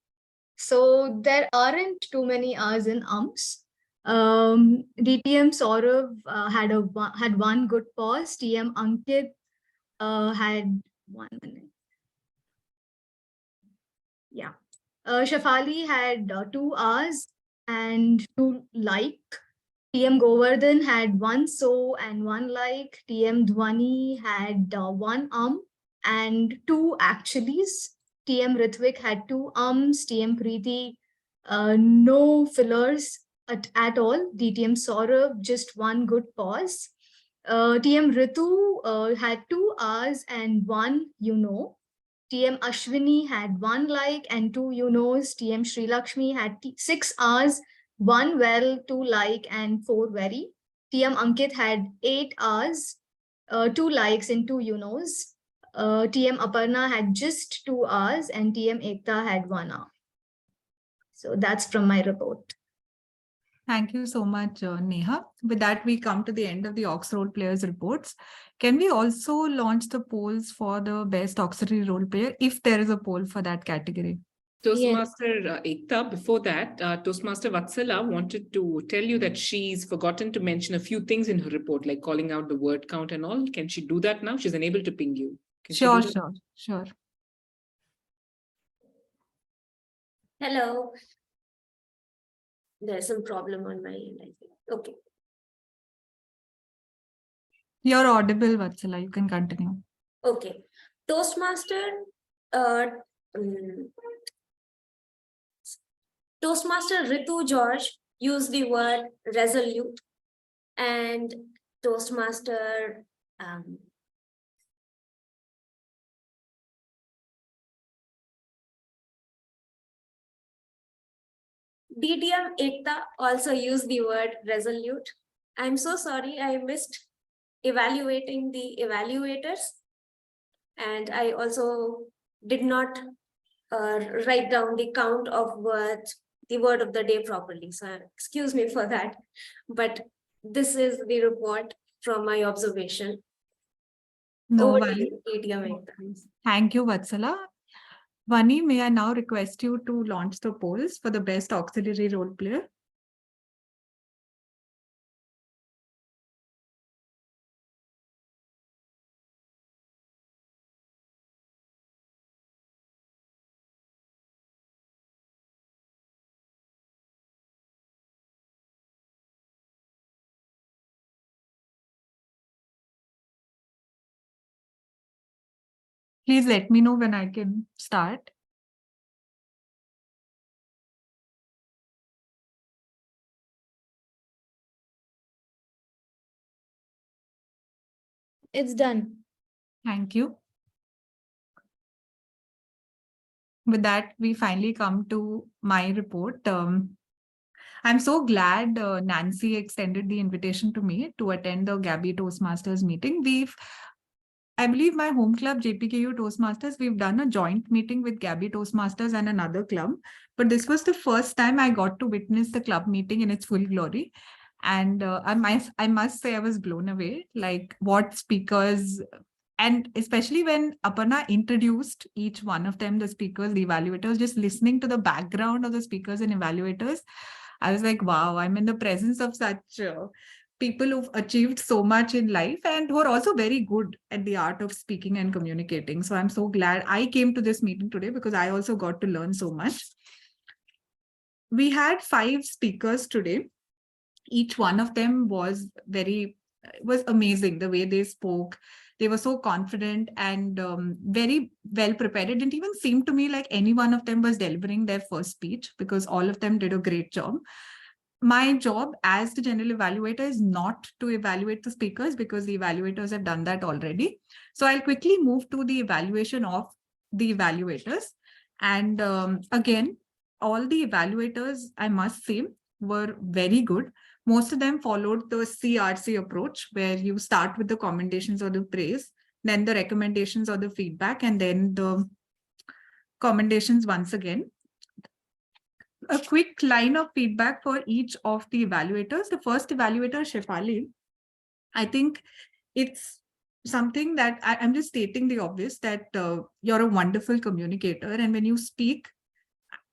So there aren't too many R's and ums. DTM Saurav had one good pause. TM Ankit had 1 minute. Yeah. Shafali had 2 R's and 2 like. TM Govardhan had 1 so and 1 like. TM Dhwani had 1 and 2 actuallys. TM Ritvik had 2 ums. TM Preeti, no fillers at all. DTM Saurabh, just 1 good pause. TM Ritu had 2 R's and 1, TM Ashwini had 1 like and 2 you-knows. TM Sri Lakshmi had 6 hours, 1 well, 2 like and 4 very. TM Ankit had 8 hours, 2 likes and 2 you-knows. TM Aparna had just 2 hours and TM Ekta had 1 hour. So that's from my report. Thank you so much, Neha. With that, we come to the end of the Ox Role Players reports. Can we also launch the polls for the best auxiliary role player, if there is a poll for that category? Toastmaster Ekta, before that, Toastmaster Vatsala wanted to tell you that she's forgotten to mention a few things in her report, like calling out the word count and all. Can she do that now? She's unable to ping you. Can she do that? Sure. Hello. There's some problem on my end, I think. Okay. You're audible, Vatsala. You can continue. Okay. Toastmaster, Toastmaster Ritu George used the word resolute, and Toastmaster DTM Ekta also used the word resolute. I'm so sorry, I missed evaluating the evaluators. And I also did not write down the count of words, the word of the day properly. So excuse me for that. But this is the report from my observation. No Over to worries. you, DTM Ekta. Thank you, Vatsala. Vani, may I now request you to launch the polls for the best auxiliary role player? Please let me know when I can start. It's done. Thank you. With that, we finally come to my report. I'm so glad Nancy extended the invitation to me to attend the Gabby Toastmasters meeting. I believe my home club, JPKU Toastmasters, we've done a joint meeting with Gabby Toastmasters and another club. But this was the first time I got to witness the club meeting in its full glory. And I must say I was blown away, like what speakers, and especially when Aparna introduced each one of them, the speakers, the evaluators, just listening to the background of the speakers and evaluators, I was like, wow, I'm in the presence of such people who've achieved so much in life and who are also very good at the art of speaking and communicating. So I'm so glad I came to this meeting today because I also got to learn so much. We had 5 speakers today. Each one of them was amazing the way they spoke. They were so confident and very well prepared. It didn't even seem to me like any one of them was delivering their first speech because all of them did a great job. My job as the general evaluator is not to evaluate the speakers because the evaluators have done that already. So I'll quickly move to the evaluation of the evaluators. And again, all the evaluators, I must say, were very good. Most of them followed the CRC approach, where you start with the commendations or the praise, then the recommendations or the feedback, and then the commendations once again. A quick line of feedback for each of the evaluators. The first evaluator, Shefali, I think it's something that I'm just stating the obvious that you're a wonderful communicator. And when you speak,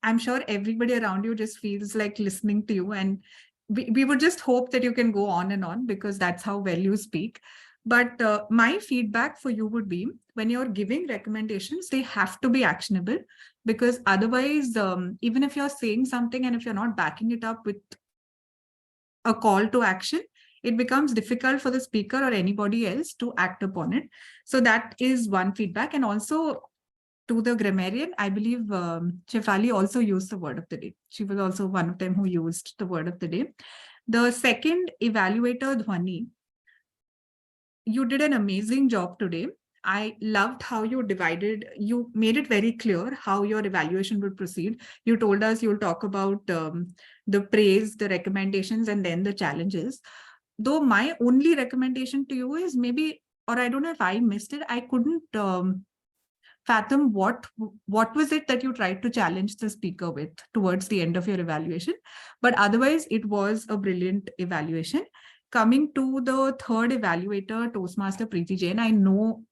I'm sure everybody around you just feels like listening to you. And we would just hope that you can go on and on because that's how well you speak. But my feedback for you would be when you're giving recommendations, they have to be actionable because otherwise, even if you're saying something and if you're not backing it up with a call to action, it becomes difficult for the speaker or anybody else to act upon it. So that is one feedback. And also to the grammarian, I believe Shefali also used the word of the day. She was also one of them who used the word of the day. The second evaluator, Dhwani, you did an amazing job today. I loved how you made it very clear how your evaluation would proceed. You told us you'll talk about the praise, the recommendations, and then the challenges. Though my only recommendation to you is maybe, or I don't know if I missed it, I couldn't fathom what was it that you tried to challenge the speaker with towards the end of your evaluation. But otherwise, it was a brilliant evaluation. Coming to the third evaluator, Toastmaster Preeti Jain, I know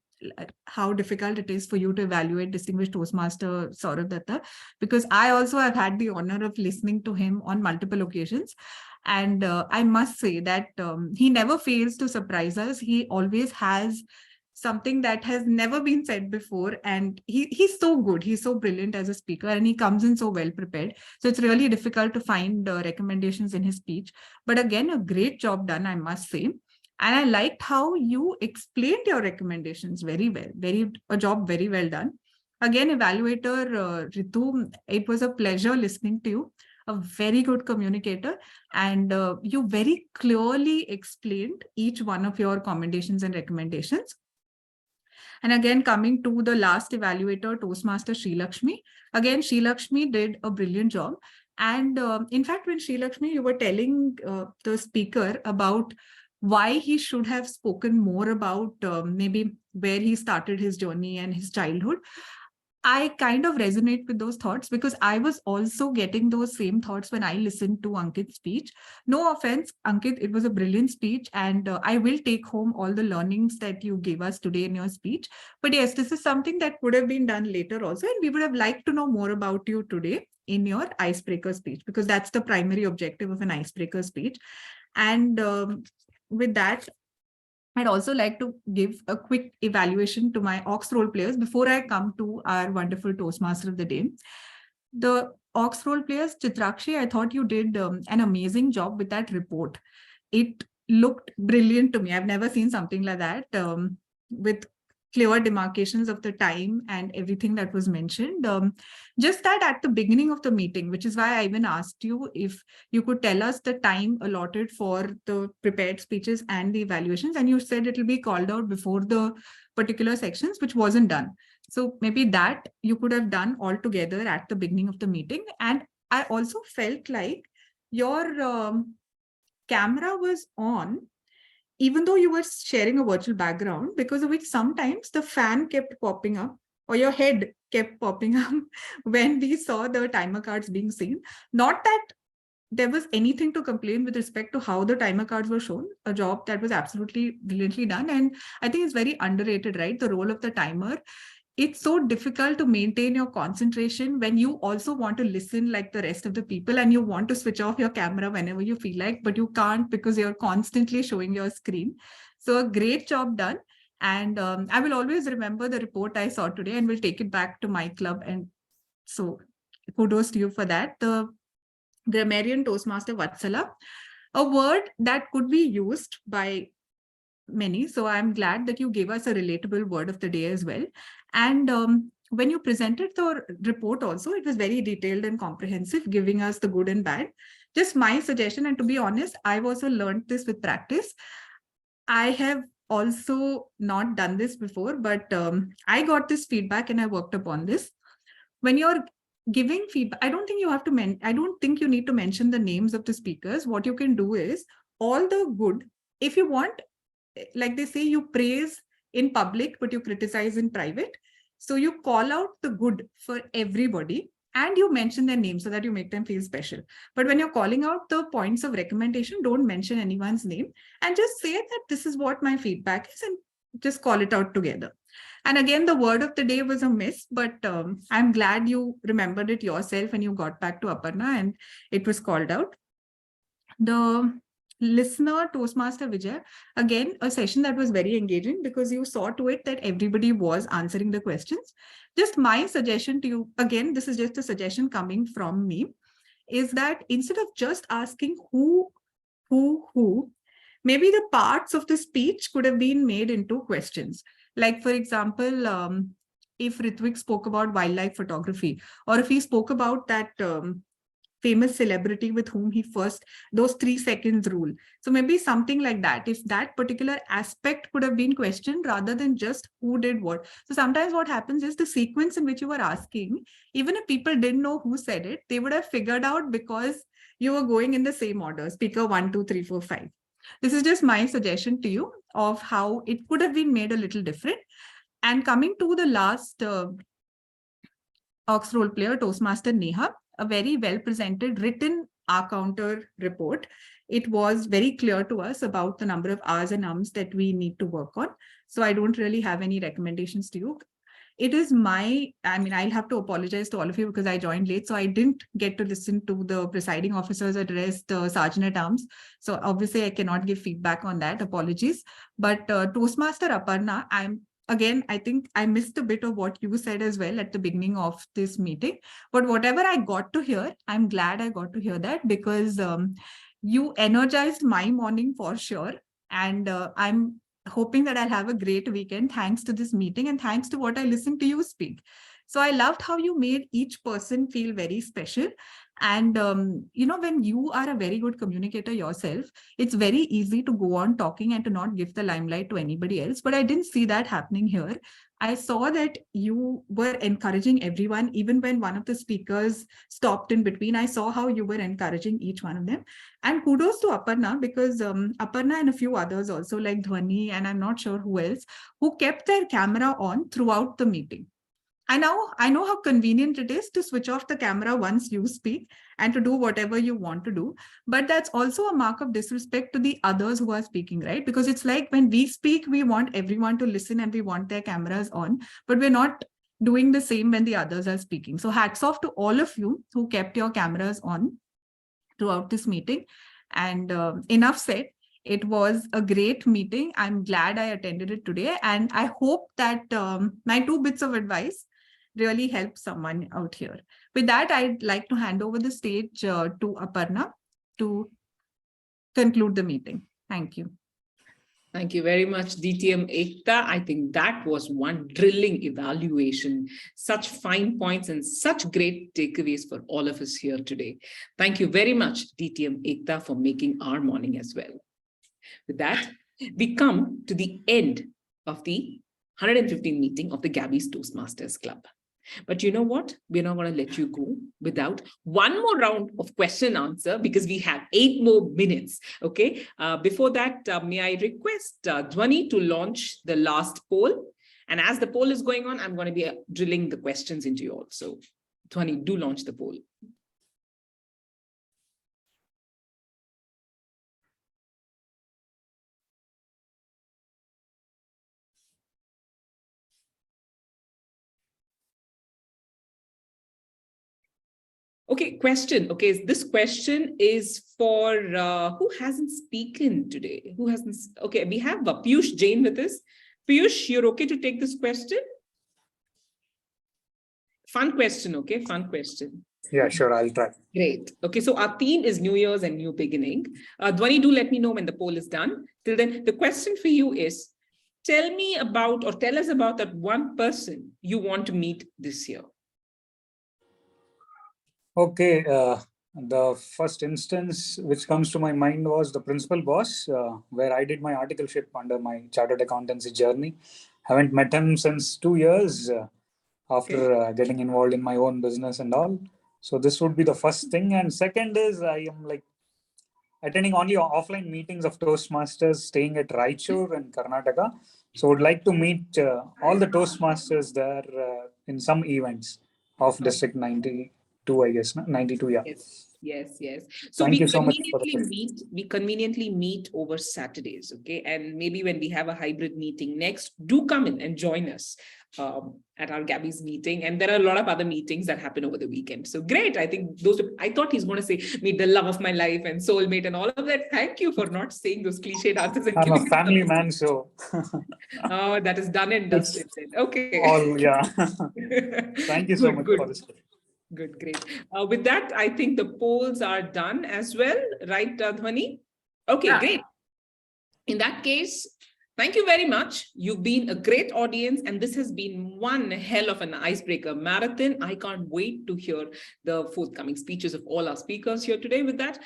how difficult it is for you to evaluate distinguished Toastmaster Saurabh Datta, because I also have had the honor of listening to him on multiple occasions. And I must say that he never fails to surprise us. He always has something that has never been said before. And he's so good. He's so brilliant as a speaker, and he comes in so well prepared. So it's really difficult to find recommendations in his speech. But again, a great job done, I must say. And I liked how you explained your recommendations very well. A job very well done. Again, evaluator Ritu, it was a pleasure listening to you. A very good communicator, and you very clearly explained each one of your commendations and recommendations. And again, coming to the last evaluator, Toastmaster Sri Lakshmi. Again, Sri Lakshmi did a brilliant job. And in fact, when Sri Lakshmi, you were telling the speaker about why he should have spoken more about maybe where he started his journey and his childhood, I kind of resonate with those thoughts, because I was also getting those same thoughts when I listened to Ankit's speech. No offense, Ankit, it was a brilliant speech, and I will take home all the learnings that you gave us today in your speech. But yes, this is something that would have been done later also, and we would have liked to know more about you today in your icebreaker speech, because that's the primary objective of an icebreaker speech. And with that, I'd also like to give a quick evaluation to my Aux role players before I come to our wonderful Toastmaster of the day. The Aux role players, Chitrakshi, I thought you did an amazing job with that report. It looked brilliant to me. I've never seen something like that, with clear demarcations of the time and everything that was mentioned. Just that at the beginning of the meeting, which is why I even asked you if you could tell us the time allotted for the prepared speeches and the evaluations, and you said it will be called out before the particular sections, which wasn't done. So maybe that you could have done all together at the beginning of the meeting. And I also felt like your camera was on, even though you were sharing a virtual background, because of which sometimes the fan kept popping up or your head kept popping up when we saw the timer cards being seen. Not that there was anything to complain with respect to how the timer cards were shown, a job that was absolutely brilliantly done. And I think it's very underrated, right? The role of the timer. It's so difficult to maintain your concentration when you also want to listen like the rest of the people, and you want to switch off your camera whenever you feel like, but you can't because you're constantly showing your screen. So a great job done. And I will always remember the report I saw today and will take it back to my club. And so kudos to you for that. The grammarian Toastmaster Vatsala, a word that could be used by many. So I'm glad that you gave us a relatable word of the day as well. And when you presented the report also, it was very detailed and comprehensive, giving us the good and bad. Just my suggestion, and to be honest, I've also learned this with practice. I have also not done this before, but I got this feedback and I worked upon this. When you're giving feedback, I don't think you need to mention the names of the speakers. What you can do is all the good, if you want, like they say, you praise in public, but you criticize in private. So you call out the good for everybody and you mention their name so that you make them feel special. But when you're calling out the points of recommendation, don't mention anyone's name and just say that this is what my feedback is and just call it out together. And again, the word of the day was a miss, but I'm glad you remembered it yourself and you got back to Aparna and it was called out. The listener Toastmaster Vijay, again, a session that was very engaging because you saw to it that everybody was answering the questions. Just my suggestion to you, again, this is just a suggestion coming from me, is that instead of just asking who, maybe the parts of the speech could have been made into questions. Like, for example, if Ritwik spoke about wildlife photography, or if he spoke about that famous celebrity with whom he first, those 3 seconds rule. So maybe something like that, if that particular aspect could have been questioned rather than just who did what. So sometimes what happens is the sequence in which you were asking, even if people didn't know who said it, they would have figured out because you were going in the same order, speaker 1, 2, 3, 4, 5. This is just my suggestion to you of how it could have been made a little different. And coming to the last Ox role player, Toastmaster Neha, a very well presented written counter report. It was very clear to us about the number of R's and Ums that we need to work on. So I don't really have any recommendations to you. It is I'll have to apologize to all of you because I joined late. So I didn't get to listen to the presiding officer's address, the Sergeant at Arms. So obviously I cannot give feedback on that. Apologies. But Toastmaster Aparna, I think I missed a bit of what you said as well at the beginning of this meeting. But whatever I got to hear, I'm glad I got to hear that because you energized my morning for sure. And I'm hoping that I'll have a great weekend thanks to this meeting and thanks to what I listened to you speak. So I loved how you made each person feel very special. And, when you are a very good communicator yourself, it's very easy to go on talking and to not give the limelight to anybody else. But I didn't see that happening here. I saw that you were encouraging everyone, even when one of the speakers stopped in between. I saw how you were encouraging each one of them. And kudos to Aparna, because Aparna and a few others also, like Dhwani, and I'm not sure who else, who kept their camera on throughout the meeting. I know how convenient it is to switch off the camera once you speak and to do whatever you want to do. But that's also a mark of disrespect to the others who are speaking, right? Because it's like when we speak, we want everyone to listen and we want their cameras on, but we're not doing the same when the others are speaking. So hats off to all of you who kept your cameras on throughout this meeting. And enough said. It was a great meeting. I'm glad I attended it today. And I hope that my 2 bits of advice really help someone out here. With that, I'd like to hand over the stage to Aparna to conclude the meeting. Thank you. Thank you very much, DTM Ekta. I think that was one drilling evaluation. Such fine points and such great takeaways for all of us here today. Thank you very much, DTM Ekta, for making our morning as well. With that, we come to the end of the 115th meeting of the Gabbys Toastmasters Club. But you know what? We're not going to let you go without one more round of question and answer because we have 8 more minutes. Okay. Before that, may I request Dhwani to launch the last poll? And as the poll is going on, I'm going to be drilling the questions into you all. So Dhwani, do launch the poll. Okay, question. Okay, this question is for who hasn't spoken today? Who hasn't? Okay, we have Piyush Jain with us. Piyush, you're okay to take this question? Fun question, okay? Fun question. Yeah, sure, I'll try. Great. Okay, so our theme is New Year's and New Beginning. Dhwani, do let me know when the poll is done. Till then, the question for you is, tell me about or tell us about that one person you want to meet this year. Okay, the first instance which comes to my mind was the principal boss, where I did my articleship under my chartered accountancy journey. Haven't met him since 2 years after getting involved in my own business and all. So this would be the first thing. And second is I am like attending only offline meetings of Toastmasters, staying at Raichur in Karnataka. So would like to meet all the Toastmasters there in some events of District 92, I guess, 92, yeah. Yes. So Thank we you so much for conveniently meet over Saturdays, okay? And maybe when we have a hybrid meeting next, do come in and join us at our Gabbys meeting. And there are a lot of other meetings that happen over the weekend. So great. I think I thought he's going to say, meet the love of my life and soulmate and all of that. Thank you for not saying those cliched answers. I'm a family man, so. Oh, that is done and dusted. Okay. All, yeah. Thank you so much for this. Good, great. With that, I think the polls are done as well, right, Dhwani? Okay, great. In that case, Thank you very much. You've been a great audience, and this has been one hell of an icebreaker marathon. I can't wait to hear the forthcoming speeches of all our speakers here today. With that,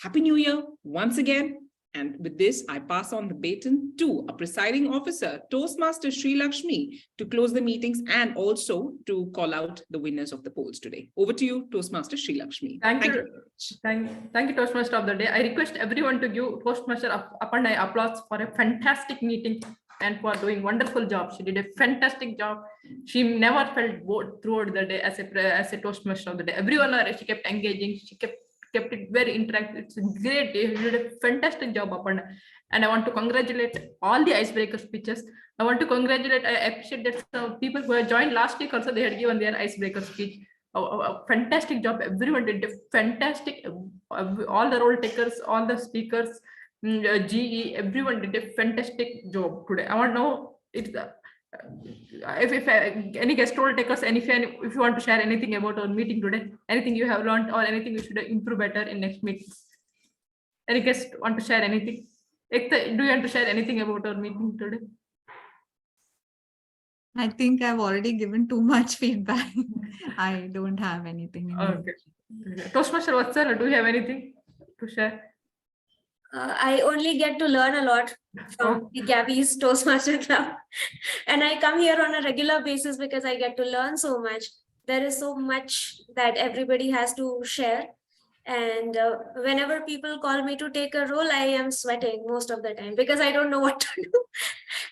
Happy New Year once again. And with this, I pass on the baton to a presiding officer, Toastmaster Sri Lakshmi, to close the meetings and also to call out the winners of the polls today. Over to you, Toastmaster Sri Lakshmi. Thank you, Toastmaster of the day. I request everyone to give Toastmaster Aparna applause for a fantastic meeting and for doing wonderful job. She did a fantastic job. She never felt bored throughout the day as a Toastmaster of the day. Everyone, she kept engaging. She kept it very interactive. It's great. You did a fantastic job, Aparna. And I want to congratulate all the icebreaker speeches. I want to congratulate, I appreciate that some people who had joined last week also, they had given their icebreaker speech. A fantastic job. Everyone did a fantastic, all the role takers, all the speakers, GE, everyone did a fantastic job today. I want to know if any guest role takers, and if you want to share anything about our meeting today, anything you have learned or anything we should improve better in next meetings. Any guest want to share anything? Ekta, do you want to share anything about our meeting today? I think I've already given too much feedback. I don't have anything. Okay. Toastmaster Vatsala, do you have anything to share? I only get to learn a lot from the Gabbys Toastmaster Club. And I come here on a regular basis because I get to learn so much. There is so much that everybody has to share. And whenever people call me to take a role, I am sweating most of the time because I don't know what to do.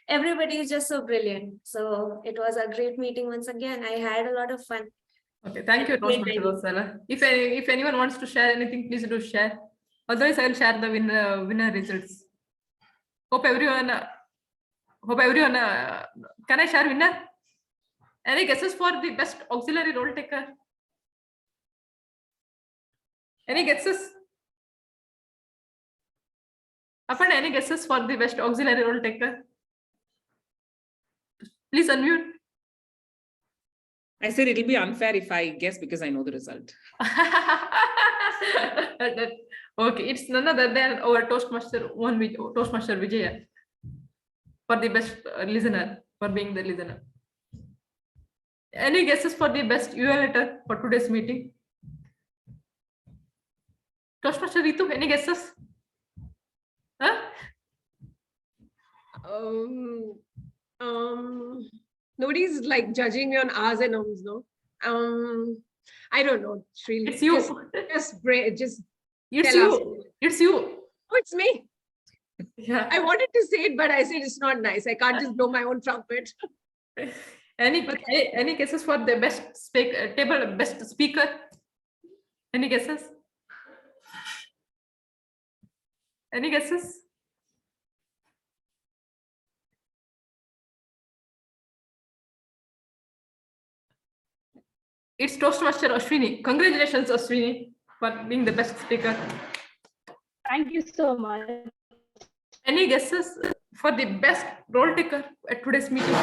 Everybody is just so brilliant. So it was a great meeting once again. I had a lot of fun. Okay, thank you, Toastmaster Vatsala. If anyone wants to share anything, please do share. Otherwise, I will share the winner results. Hope everyone, can I share winner? Any guesses for the best auxiliary role taker? Any guesses? Aparna, any guesses for the best auxiliary role taker? Please unmute. I said it'll be unfair if I guess because I know the result. Okay, it's none other than our Toastmaster Vijaya for the best listener, for being the listener. Any guesses for the best UL letter for today's meeting? Toastmaster Ritu, any guesses? Huh? Nobody's like judging me on R's and Ums, no? I don't know. Really, it's you. Just it's tell you. us. It's you. Oh, it's me. Yeah. I wanted to say it, but I said it's not nice. I can't just blow my own trumpet. Any guesses for the best best speaker? Any guesses? Any guesses? It's Toastmaster Ashwini. Congratulations, Ashwini, for being the best speaker. Thank you so much. Any guesses for the best role taker at today's meeting?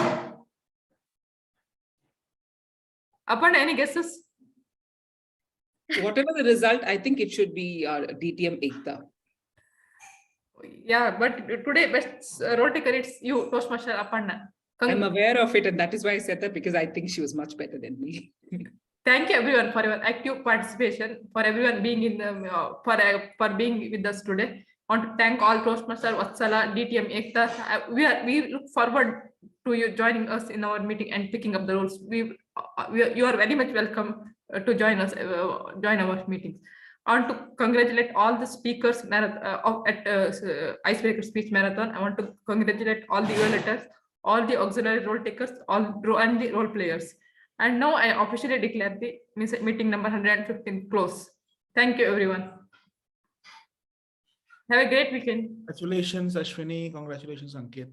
Aparna, any guesses? Whatever the result, I think it should be DTM Ekta. Yeah, but today best role taker, it's you, Toastmaster Aparna. I'm aware of it, and that is why I said that, because I think she was much better than me. Thank you everyone for your active participation, for everyone being in the for being with us today. I want to thank all Toastmaster Vatsala, DTM Ekta. We look forward to you joining us in our meeting and picking up the roles. You are very much welcome to join us, join our meetings. I want to congratulate all the speakers at Icebreaker Speech Marathon. I want to congratulate all the letters, all the auxiliary role takers, and the role players. And now I officially declare the meeting number 115 close. Thank you, everyone. Have a great weekend. Congratulations, Ashwini. Congratulations, Ankit.